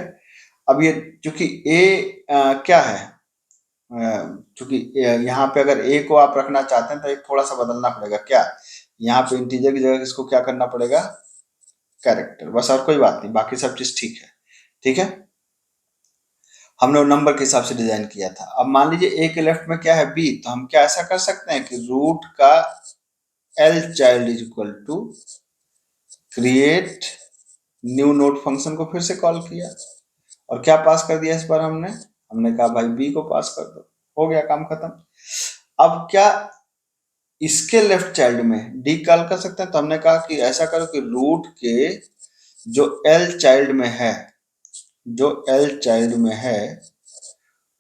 अब ये चूंकि ए क्या है, चूंकि यहाँ पे अगर ए को आप रखना चाहते हैं तो एक थोड़ा सा बदलना पड़ेगा, क्या, यहाँ पे इंटीजर की जगह इसको क्या करना पड़ेगा, कैरेक्टर, बस, और कोई बात नहीं, बाकी सब चीज ठीक है, ठीक है। हमने वो नंबर के हिसाब से डिजाइन किया था। अब मान लीजिए ए के लेफ्ट में क्या है, बी, तो हम क्या ऐसा कर सकते हैं कि रूट का L child is equal to create new node function को फिर से कॉल किया और क्या पास कर दिया इस बार हमने कहा भाई बी को पास कर दो, हो गया काम खत्म। अब क्या इसके लेफ्ट चाइल्ड में डी कॉल कर सकते हैं, तो हमने कहा कि ऐसा करो कि रूट के जो एल चाइल्ड में है,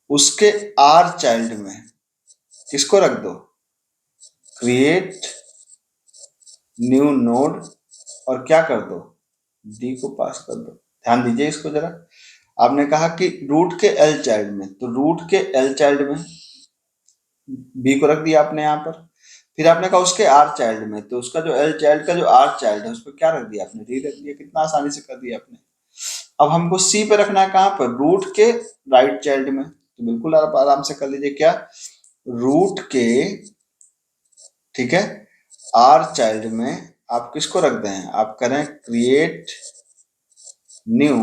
उसके आर चाइल्ड में किसको रख दो, क्रिएट न्यू नोड, और क्या कर दो, डी को पास कर दो। ध्यान दीजिए इसको जरा, आपने कहा कि रूट के एल चाइल्ड में, तो रूट के एल चाइल्ड में बी को रख दिया आपने यहाँ पर, फिर आपने कहा उसके आर चाइल्ड में, तो उसका जो एल चाइल्ड का जो आर चाइल्ड है उस पर क्या रख दिया आपने, डी रख दिया। कितना आसानी से कर दिया आपने। अब हमको सी पे रखना है कहाँ पर, रूट के राइट चाइल्ड में, तो बिल्कुल आप आराम से कर लीजिए, क्या, रूट के, ठीक है, आर चाइल्ड में आप किसको रख दें, आप करें क्रिएट न्यू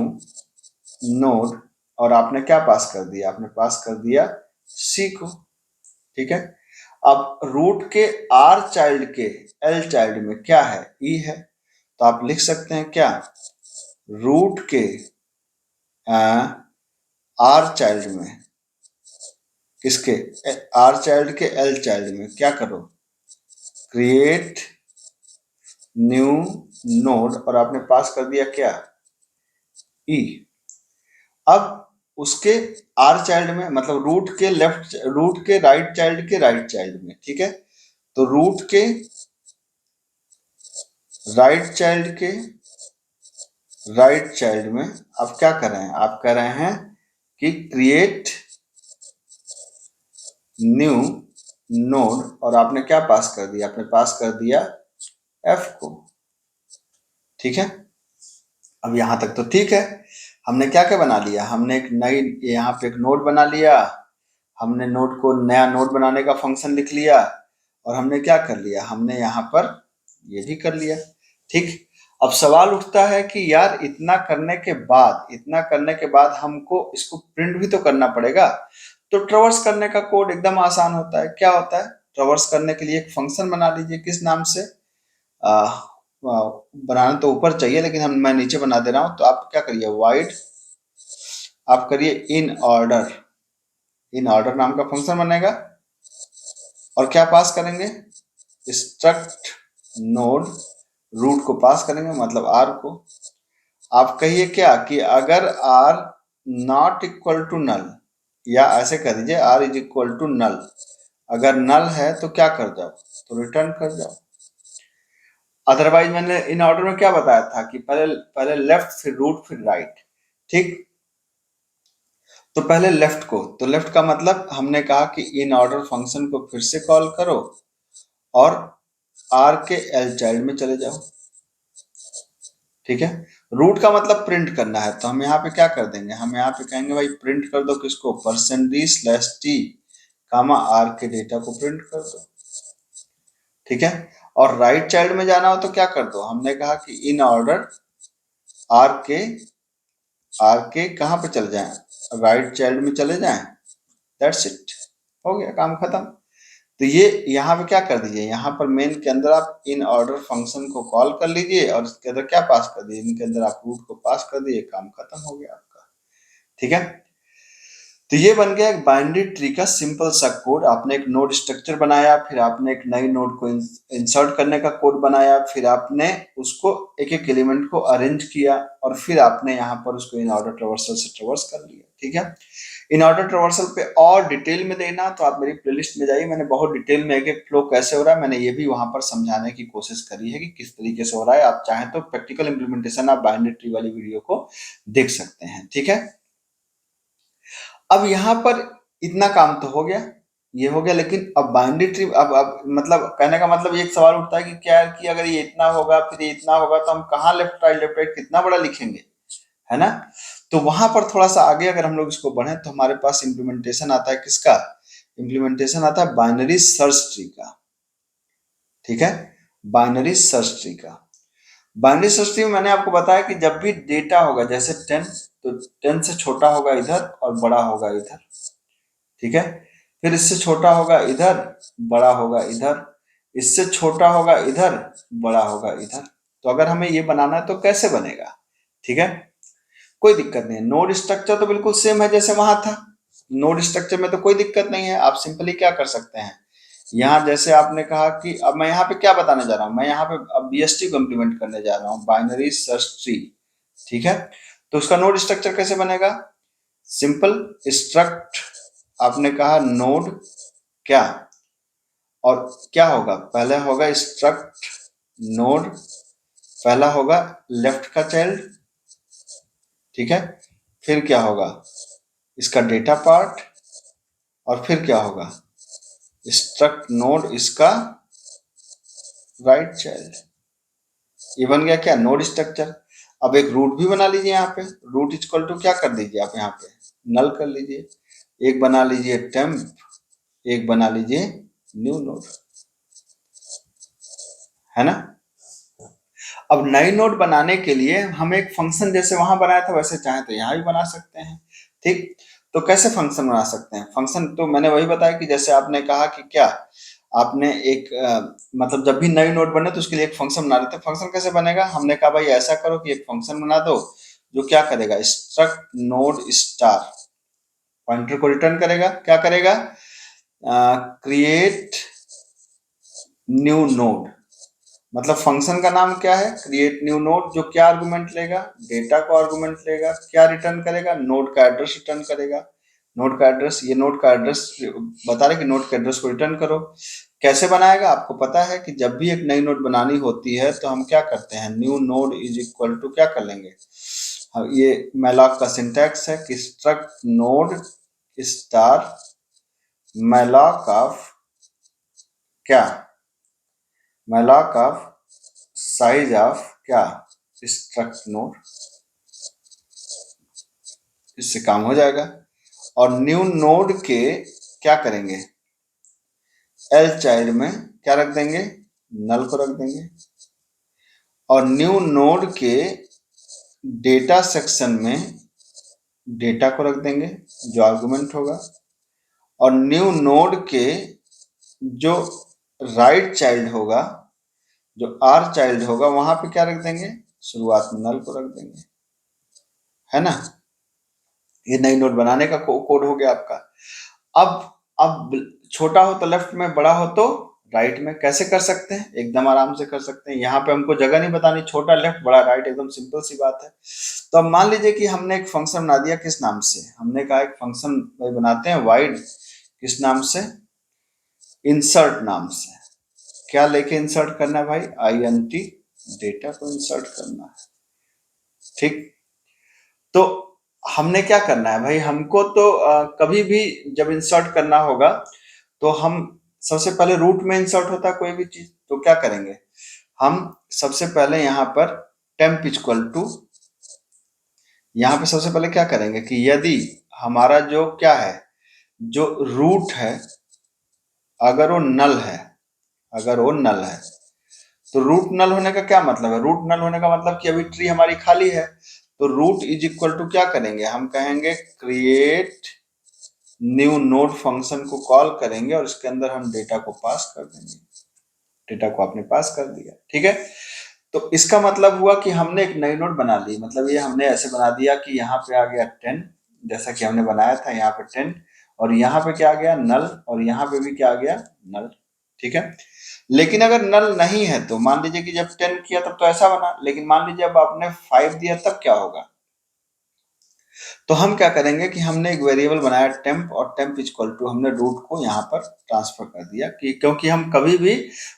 नोड, और आपने क्या पास कर दिया, आपने पास कर दिया सी को, ठीक है। अब रूट के आर चाइल्ड के एल चाइल्ड में क्या है, ई है, तो आप लिख सकते हैं क्या, रूट के आर चाइल्ड में, किसके, आर चाइल्ड के एल चाइल्ड में क्या करो, क्रिएट न्यू नोड, और आपने पास कर दिया क्या, ई। अब उसके आर चाइल्ड में, मतलब रूट के राइट चाइल्ड में, ठीक है, तो रूट के राइट चाइल्ड में आप क्या कर रहे हैं, आप कह रहे हैं कि क्रिएट न्यू नोड, और आपने क्या पास कर दिया, आपने पास कर दिया एफ को, ठीक है। अब यहां तक तो ठीक है। हमने क्या क्या बना लिया, हमने एक नई यहाँ पे एक नोड बना लिया, हमने नोड को नया नोड बनाने का फंक्शन लिख लिया, और हमने क्या कर लिया, हमने यहाँ पर ये भी कर लिया, ठीक। अब सवाल उठता है कि यार इतना करने के बाद हमको इसको प्रिंट भी तो करना पड़ेगा। तो ट्रवर्स करने का कोड एकदम आसान होता है। क्या होता है, ट्रवर्स करने के लिए एक फंक्शन बना लीजिए, किस नाम से, बनाना तो ऊपर चाहिए लेकिन मैं नीचे बना दे रहा हूं। तो आप क्या करिए, वाइड आप करिए इन ऑर्डर नाम का फंक्शन बनेगा, और क्या पास करेंगे, स्ट्रक्ट नोड, रूट को पास करेंगे, मतलब आर को। आप कहिए क्या कि अगर R not equal to null, या ऐसे कर दीजिए R is equal to null, अगर नल है तो क्या कर जाओ, तो रिटर्न कर जाओ। अदरवाइज मैंने इन ऑर्डर में क्या बताया था कि पहले पहले लेफ्ट फिर रूट फिर राइट, ठीक। तो पहले लेफ्ट को, तो लेफ्ट का मतलब हमने कहा कि इन ऑर्डर फंक्शन को फिर से कॉल करो और आर के एल चाइल्ड में चले जाओ, ठीक है। रूट का मतलब प्रिंट करना है, तो हम यहाँ पे क्या कर देंगे, हम यहाँ पे कहेंगे भाई प्रिंट कर दो किसको, %d/t कामा आर के डेटा को प्रिंट कर दो, ठीक है। और राइट चाइल्ड में जाना हो तो क्या कर दो, हमने कहा कि इन ऑर्डर आर के कहाँ पे चले जाएं, राइट चाइल्ड में चले जाएं, दैट्स इट, हो गया काम खत्म। तो ये यहाँ पे क्या कर दीजिए, यहाँ पर मेन के अंदर आप इन ऑर्डर फंक्शन को कॉल कर लीजिए और इसके अंदर क्या पास कर दिए, इनके अंदर आप रूट को पास कर दिए, काम खत्म हो गया आपका, ठीक है। तो ये बन गया एक बाइनरी ट्री का सिंपल सा कोड। आपने एक नोड स्ट्रक्चर बनाया, फिर आपने एक नई नोड को इंसर्ट करने का कोड बनाया, फिर आपने उसको एक एक एलिमेंट को अरेंज किया और फिर आपने यहाँ पर उसको इन ऑर्डर ट्रावर्सल से ट्रावर्स कर लिया। ठीक है, इन ऑर्डर ट्रावर्सल पे और डिटेल में देना तो आप मेरी प्लेलिस्ट में जाइए, मैंने बहुत डिटेल में एक एक फ्लो कैसे हो रहा है मैंने ये भी वहां पर समझाने की कोशिश करी है कि किस तरीके से हो रहा है। आप चाहें तो प्रैक्टिकल इंप्लीमेंटेशन आप बाइनरी ट्री वाली वीडियो को देख सकते हैं। ठीक है, अब यहाँ पर इतना काम तो हो गया, ये हो गया, लेकिन अब बाइनरी ट्री अब मतलब कहने का मतलब एक सवाल उठता है कि क्या कि अगर ये इतना होगा फिर ये इतना होगा तो हम कहाँ लेफ्ट राइट कितना बड़ा लिखेंगे, है ना। तो वहां पर थोड़ा सा आगे अगर हम लोग इसको बढ़े तो हमारे पास इम्प्लीमेंटेशन आता है किसका, इम्प्लीमेंटेशन आता है बाइनरी सर्च ट्री का। ठीक है, बाइनरी सर्च ट्री का। बाइनरी सर्च ट्री में मैंने आपको बताया कि जब भी डेटा होगा जैसे 10 तो 10 से छोटा होगा इधर और बड़ा होगा इधर। ठीक है, फिर इससे छोटा होगा इधर, बड़ा होगा इधर, इससे छोटा होगा इधर, बड़ा होगा इधर। तो अगर हमें ये बनाना है तो कैसे बनेगा। ठीक है, कोई दिक्कत नहीं है, नोड स्ट्रक्चर तो बिल्कुल सेम है जैसे वहां था। नोड स्ट्रक्चर में तो कोई दिक्कत नहीं है। आप सिंपली क्या कर सकते हैं, यहाँ जैसे आपने कहा कि अब मैं यहाँ पे क्या बताने जा रहा हूँ, मैं यहाँ पे अब बीएसटी को इम्प्लीमेंट करने जा रहा हूँ, बाइनरी सर्च ट्री। ठीक है, तो उसका नोड स्ट्रक्चर कैसे बनेगा, सिंपल स्ट्रक्ट, आपने कहा नोड क्या, और क्या होगा, पहले होगा स्ट्रक्ट नोड, पहला होगा लेफ्ट का चाइल्ड। ठीक है, फिर क्या होगा इसका डेटा पार्ट, और फिर क्या होगा स्ट्रक्ट नोड इसका राइट चाइल्ड। ये बन गया क्या, नोड स्ट्रक्चर। अब एक रूट भी बना लीजिए, यहाँ पे रूट इक्वल टू क्या कर दीजिए आप, यहाँ पे नल कर लीजिए, एक बना लीजिए टेम्प, एक बना लीजिए न्यू नोड, है ना। अब नई नोड बनाने के लिए हम एक फंक्शन जैसे वहां बनाया था वैसे चाहे तो यहाँ भी बना सकते हैं। ठीक, तो कैसे फंक्शन बना सकते हैं, फंक्शन तो मैंने वही बताया कि जैसे आपने कहा कि क्या आपने एक मतलब जब भी नई नोड बने तो उसके लिए एक फंक्शन बना रहे थे। फंक्शन कैसे बनेगा, हमने कहा भाई ऐसा करो कि एक फंक्शन बना दो जो क्या करेगा, स्ट्रक्ट नोड स्टार, पॉइंटर को रिटर्न करेगा, क्या करेगा, क्रिएट न्यू नोड। मतलब फंक्शन का नाम क्या है, क्रिएट न्यू नोड, जो क्या आर्गुमेंट लेगा, डेटा को आर्गुमेंट लेगा, क्या रिटर्न करेगा, नोड का एड्रेस रिटर्न करेगा। नोड का एड्रेस, ये नोड का एड्रेस बता रहे कि नोड के एड्रेस को रिटर्न करो। कैसे बनाएगा, आपको पता है कि जब भी एक नई नोड बनानी होती है तो हम क्या करते हैं, new node is equal to क्या कर लेंगे, ये मैलॉक का सिंटैक्स है कि struct node star malloc of क्या, मैलॉक ऑफ साइज ऑफ क्या, स्ट्रक्ट नोड, इससे काम हो जाएगा। और न्यू नोड के क्या करेंगे, एल चाइल्ड में क्या रख देंगे, नल को रख देंगे, और न्यू नोड के डेटा सेक्शन में डेटा को रख देंगे जो आर्गुमेंट होगा, और न्यू नोड के जो राइट चाइल्ड होगा, जो आर चाइल्ड होगा, वहां पे क्या रख देंगे, शुरुआत में नल को रख देंगे, है ना। ये नई नोड बनाने का कोड हो गया आपका। अब छोटा हो तो लेफ्ट में, बड़ा हो तो राइट में। कैसे कर सकते हैं, एकदम आराम से कर सकते हैं, यहाँ पे हमको जगह नहीं बतानी, छोटा लेफ्ट बड़ा राइट, एकदम सिंपल सी बात है। तो अब मान लीजिए कि हमने एक फंक्शन बना दिया, किस नाम से, हमने कहा एक फंक्शन बनाते हैं वाइड, किस नाम से, इंसर्ट नाम से। क्या लेके इंसर्ट करना है भाई, INT, डेटा को इंसर्ट करना है। ठीक, तो हमने क्या करना है भाई, हमको तो कभी भी जब इंसर्ट करना होगा तो हम सबसे पहले रूट में इंसर्ट होता है कोई भी चीज, तो क्या करेंगे, हम सबसे पहले यहाँ पर टेम्प इक्वल टू, यहाँ पे सबसे पहले क्या करेंगे कि यदि हमारा जो क्या है, जो रूट है, अगर वो नल है, अगर वो नल है, तो रूट नल होने का क्या मतलब है, रूट नल होने का मतलब कि अभी ट्री हमारी खाली है, तो रूट इज इक्वल टू क्या करेंगे, हम कहेंगे क्रिएट न्यू नोड फंक्शन को कॉल करेंगे और इसके अंदर हम डेटा को पास कर देंगे, डेटा को आपने पास कर दिया। ठीक है, तो इसका मतलब हुआ कि हमने एक नई नोड बना ली, मतलब ये हमने ऐसे बना दिया कि यहाँ पे आ गया 10, जैसा कि हमने बनाया था यहाँ पे 10, और यहाँ पे क्या आ गया नल, और यहाँ पे भी क्या आ गया नल। ठीक है, लेकिन अगर नल नहीं है तो मान लीजिए कि जब 10 किया तब तो ऐसा बना, लेकिन मान लीजिए अब आपने 5 दिया तब क्या होगा। तो हम क्या करेंगे कि हमने एक वेरिएबल बनाया टेम्प, और टेम्प इक्वल टू हमने रूट को यहाँ पर ट्रांसफर कर दिया, कि क्योंकि हम कभी भी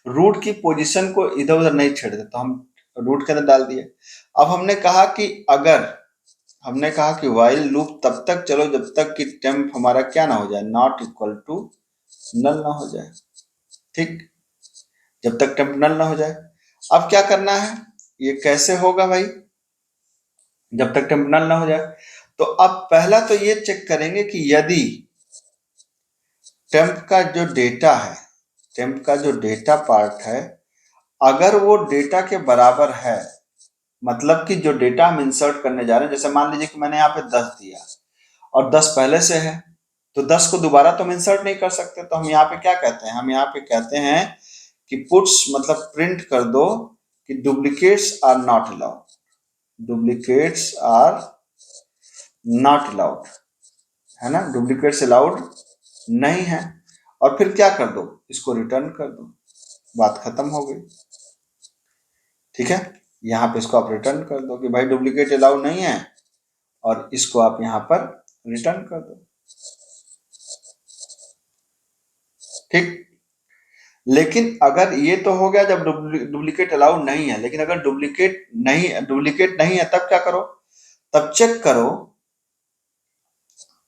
रूट की पोजीशन को इधर उधर नहीं छेड़ते, तो हम रूट के अंदर डाल दिए। अब हमने कहा कि अगर, हमने कहा कि वाइल लूप तब तक चलो जब तक कि टेम्प हमारा क्या ना हो जाए, नॉट इक्वल टू नल ना हो जाए। ठीक, जब तक टेम्प नल ना हो जाए। अब क्या करना है, ये कैसे होगा भाई, जब तक टेम्प नल ना हो जाए। तो अब पहला तो ये चेक करेंगे कि यदि टेम्प का जो डेटा है, टेम्प का जो डेटा पार्ट है, अगर वो डेटा के बराबर है, मतलब कि जो डेटा हम इंसर्ट करने जा रहे हैं, जैसे मान लीजिए कि मैंने यहाँ पे 10 दिया और 10 पहले से है, तो 10 को दोबारा तो हम इंसर्ट नहीं कर सकते, तो हम यहाँ पे क्या कहते हैं, हम यहाँ पे कहते हैं कि पुट्स मतलब प्रिंट कर दो कि duplicates are not allowed, duplicates are not allowed, है ना, डुप्लीकेट्स अलाउड नहीं है। और फिर क्या कर दो, इसको रिटर्न कर दो, बात खत्म हो गई। ठीक है, यहाँ पे इसको आप रिटर्न कर दो कि भाई डुप्लीकेट अलाउड नहीं है, और इसको आप यहाँ पर रिटर्न कर दो। ठीक, लेकिन अगर ये तो हो गया जब डुप्लीकेट अलाउड नहीं है, लेकिन अगर डुप्लीकेट नहीं है तब क्या करो, तब चेक करो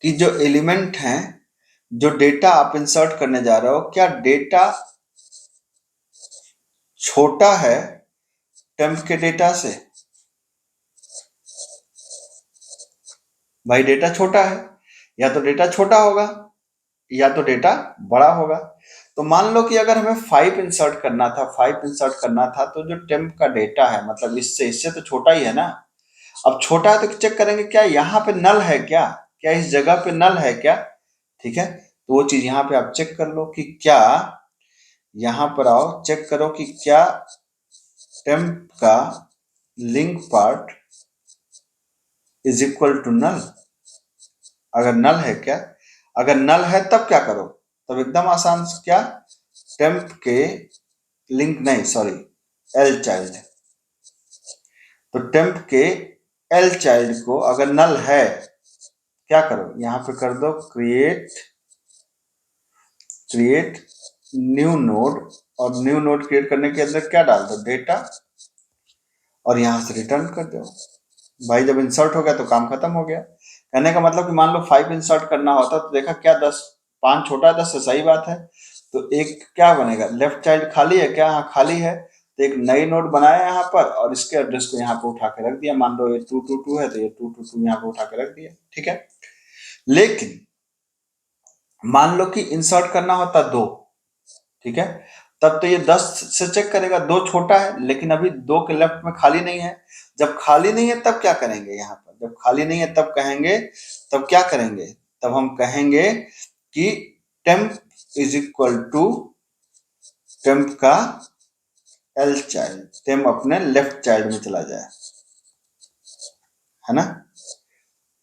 कि जो एलिमेंट हैं, जो डेटा आप इंसर्ट करने जा रहे हो, क्या डेटा छोटा है टेम्प के डेटा से। भाई डेटा छोटा है, या तो डेटा छोटा होगा या तो डेटा बड़ा होगा। तो मान लो कि अगर हमें 5 इंसर्ट करना था, 5 इंसर्ट करना था, तो जो टेम्प का डेटा है, मतलब इससे इससे तो छोटा ही है ना। अब छोटा है तो चेक करेंगे क्या यहाँ पे नल है, क्या क्या इस जगह पे नल है क्या। ठीक है, तो वो चीज यहाँ पे आप चेक कर लो कि क्या, यहाँ पर आओ चेक करो कि क्या टेम्प का link part is equal to null. अगर नल है क्या, अगर नल है तब क्या करो, तब एकदम आसान से क्या, टेम्प के लिंक नहीं सॉरी एल चाइल्ड, तो टेम्प के एल चाइल्ड को अगर नल है, क्या करो यहाँ पे कर दो क्रिएट क्रिएट न्यू नोड, और न्यू नोड क्रिएट करने के अंदर क्या डाल दो डेटा, और यहां से रिटर्न कर दो। भाई जब इंसर्ट हो गया तो काम खत्म हो गया। कहने का मतलब कि मान लो 5 इंसर्ट करना होता तो देखा क्या 10, 5 छोटा है 10 से, सही बात है। तो एक क्या बनेगा, लेफ्ट चाइल्ड खाली है क्या, हाँ खाली है, तो एक नई नोड बनाया यहाँ पर, और इसके एड्रेस को यहाँ पे उठा के रख दिया। मान लो ये 222 है तो ये 222 यहाँ पे उठा के रख दिया। ठीक है, लेकिन मान लो कि इंसर्ट करना होता 2, ठीक है, तब तो ये 10 से चेक करेगा, 2 छोटा है, लेकिन अभी 2 के लेफ्ट में खाली नहीं है। जब खाली नहीं है तब क्या करेंगे, यहाँ पर जब खाली नहीं है तब कहेंगे, तब क्या करेंगे, तब हम कहेंगे कि temp is equal to temp का एल चाइल्ड, टेम्प अपने लेफ्ट चाइल्ड में चला जाए, है ना।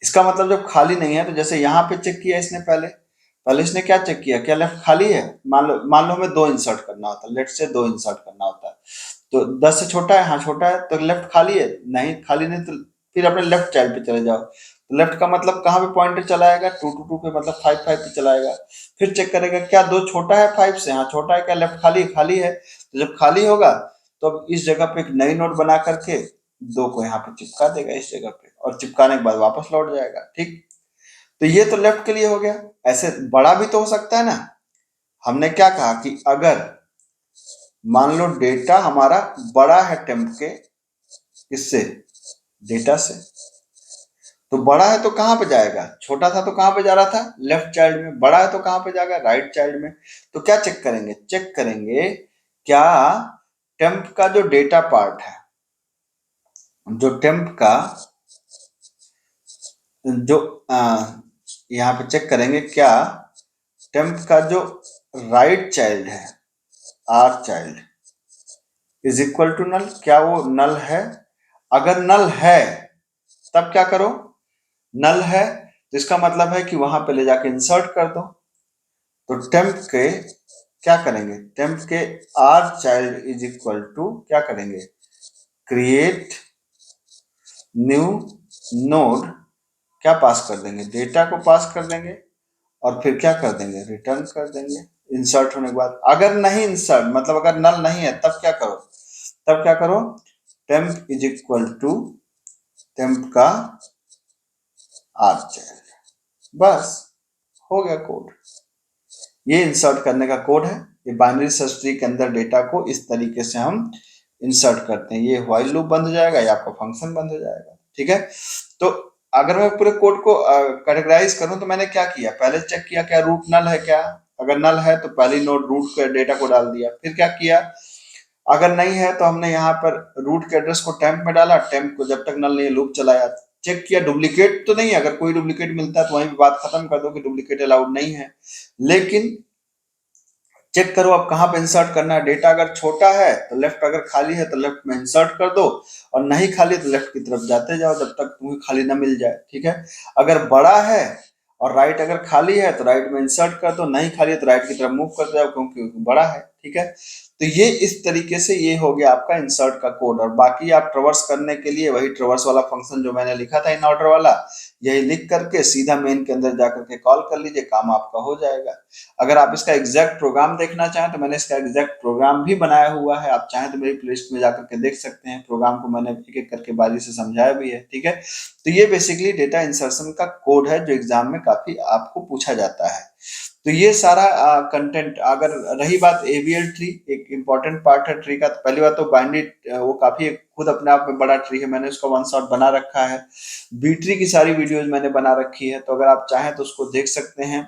इसका मतलब जब खाली नहीं है, तो जैसे यहाँ पे चेक किया इसने, पहले पहले इसने क्या चेक किया, क्या लेफ्ट खाली है। मान लो हमें 2 इंसर्ट करना होता है, लेफ्ट से 2 इंसर्ट करना होता है, तो 10 से छोटा है, हाँ छोटा है, तो लेफ्ट खाली है, नहीं खाली नहीं, तो फिर अपने लेफ्ट चाइल्ड पे चले जाओ। तो लेफ्ट का मतलब कहाँ पे पॉइंटर चलाएगा, 2 पे, मतलब 5 पे चलाएगा। फिर चेक करेगा क्या 2 छोटा है 5 से, हाँ छोटा है, क्या लेफ्ट खाली खाली है। तो जब खाली होगा तो अब इस जगह पे एक नई नोड बना करके 2 को यहाँ पे चिपका देगा इस जगह पे, और चिपकाने के बाद वापस लौट जाएगा। ठीक, तो ये तो लेफ्ट के लिए हो गया। ऐसे बड़ा भी तो हो सकता है ना। हमने क्या कहा कि अगर मान लो डेटा हमारा बड़ा है टेम्प के, इससे डेटा से, तो बड़ा है तो कहां पे जाएगा, छोटा था तो कहां पे जा रहा था, लेफ्ट चाइल्ड में, बड़ा है तो कहां पे जाएगा, राइट चाइल्ड में। तो क्या चेक करेंगे, चेक करेंगे क्या टेम्प का जो डेटा पार्ट है, जो टेम्प का जो यहाँ पे चेक करेंगे क्या टेम्प का जो राइट चाइल्ड है, R child is equal to null, क्या वो नल है। अगर नल है तब क्या करो, नल है तो इसका मतलब है कि वहां पे ले जाके इंसर्ट कर दो। तो टेम्प के क्या करेंगे, टेम्प के R child is equal to क्या करेंगे, क्रिएट न्यू नोड, क्या पास कर देंगे, डेटा को पास कर देंगे और फिर क्या कर देंगे, रिटर्न कर देंगे इंसर्ट होने के बाद। अगर नहीं इंसर्ट मतलब अगर नल नहीं है तब क्या करो, तब क्या करो, temp is equal to temp का आर चाइल्ड, बस हो गया कोड। ये इंसर्ट करने का कोड है। ये बाइनरी सर्च ट्री के अंदर डेटा को इस तरीके से हम इंसर्ट करते हैं। ये व्हाइल लूप बंद हो जाएगा, या आपका फंक्शन बंद हो जाएगा। ठीक है, तो अगर मैं पूरे कोड को कैटेगराइज करूं तो मैंने क्या किया, पहले चेक किया क्या रूट नल है क्या, अगर नल है तो पहली नोड रूट के डेटा को डाल दिया। फिर क्या किया, अगर नहीं है तो हमने यहाँ पर रूट के एड्रेस को टेम्प में डाला, टेम्प को जब तक नल नहीं लूप चलाया, चेक किया डुप्लीकेट तो नहीं है, अगर कोई डुप्लीकेट मिलता है तो वहीं पे बात खत्म कर दो कि डुप्लीकेट अलाउड नहीं है। लेकिन चेक करो अब कहाँ पे इंसर्ट करना है। डेटा अगर छोटा है तो लेफ्ट, अगर खाली है तो लेफ्ट में इंसर्ट कर दो, और नहीं खाली तो लेफ्ट की तरफ जाते जाओ जब तक तुम्हें खाली ना मिल जाए। ठीक है, अगर बड़ा है और राइट अगर खाली है तो राइट में इंसर्ट कर दो, नहीं खाली है तो राइट की तरफ मूव कर जाओ क्योंकि बड़ा है। ठीक है, तो ये इस तरीके से ये हो गया आपका इंसर्ट का कोड। और बाकी आप ट्रवर्स करने के लिए वही ट्रवर्स वाला फंक्शन जो मैंने लिखा था इन ऑर्डर वाला, यही लिख करके सीधा मेन के अंदर जाकर के कॉल कर लीजिए, काम आपका हो जाएगा। अगर आप इसका एग्जैक्ट प्रोग्राम देखना चाहें तो मैंने इसका एग्जैक्ट प्रोग्राम भी बनाया हुआ है, आप चाहें तो मेरी प्लेलिस्ट में जाकर के देख सकते हैं। प्रोग्राम को मैंने एक एक करके बारी से समझाया भी है। ठीक है, तो ये बेसिकली डेटा इंसर्शन का कोड है जो एग्जाम में काफी आपको पूछा जाता है। तो ये सारा कंटेंट। अगर रही बात एवीएल ट्री, एक इंपॉर्टेंट पार्ट है ट्री का। तो पहली बात तो बाइनरी वो काफी खुद अपने आप में बड़ा ट्री है, मैंने उसका वन शॉट बना रखा है। बी ट्री की सारी वीडियोज मैंने बना रखी है, तो अगर आप चाहें तो उसको देख सकते हैं।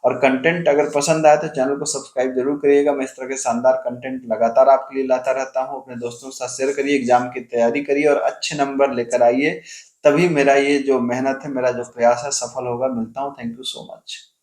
और कंटेंट अगर पसंद आए तो चैनल को सब्सक्राइब जरूर करिएगा। मैं इस तरह के शानदार कंटेंट लगातार आपके लिए लाता रहता हूँ। अपने दोस्तों के साथ शेयर करिए, एग्जाम की तैयारी करिए और अच्छे नंबर लेकर आइए, तभी मेरा ये जो मेहनत है, मेरा जो प्रयास है सफल होगा। मिलता हूँ, थैंक यू सो मच।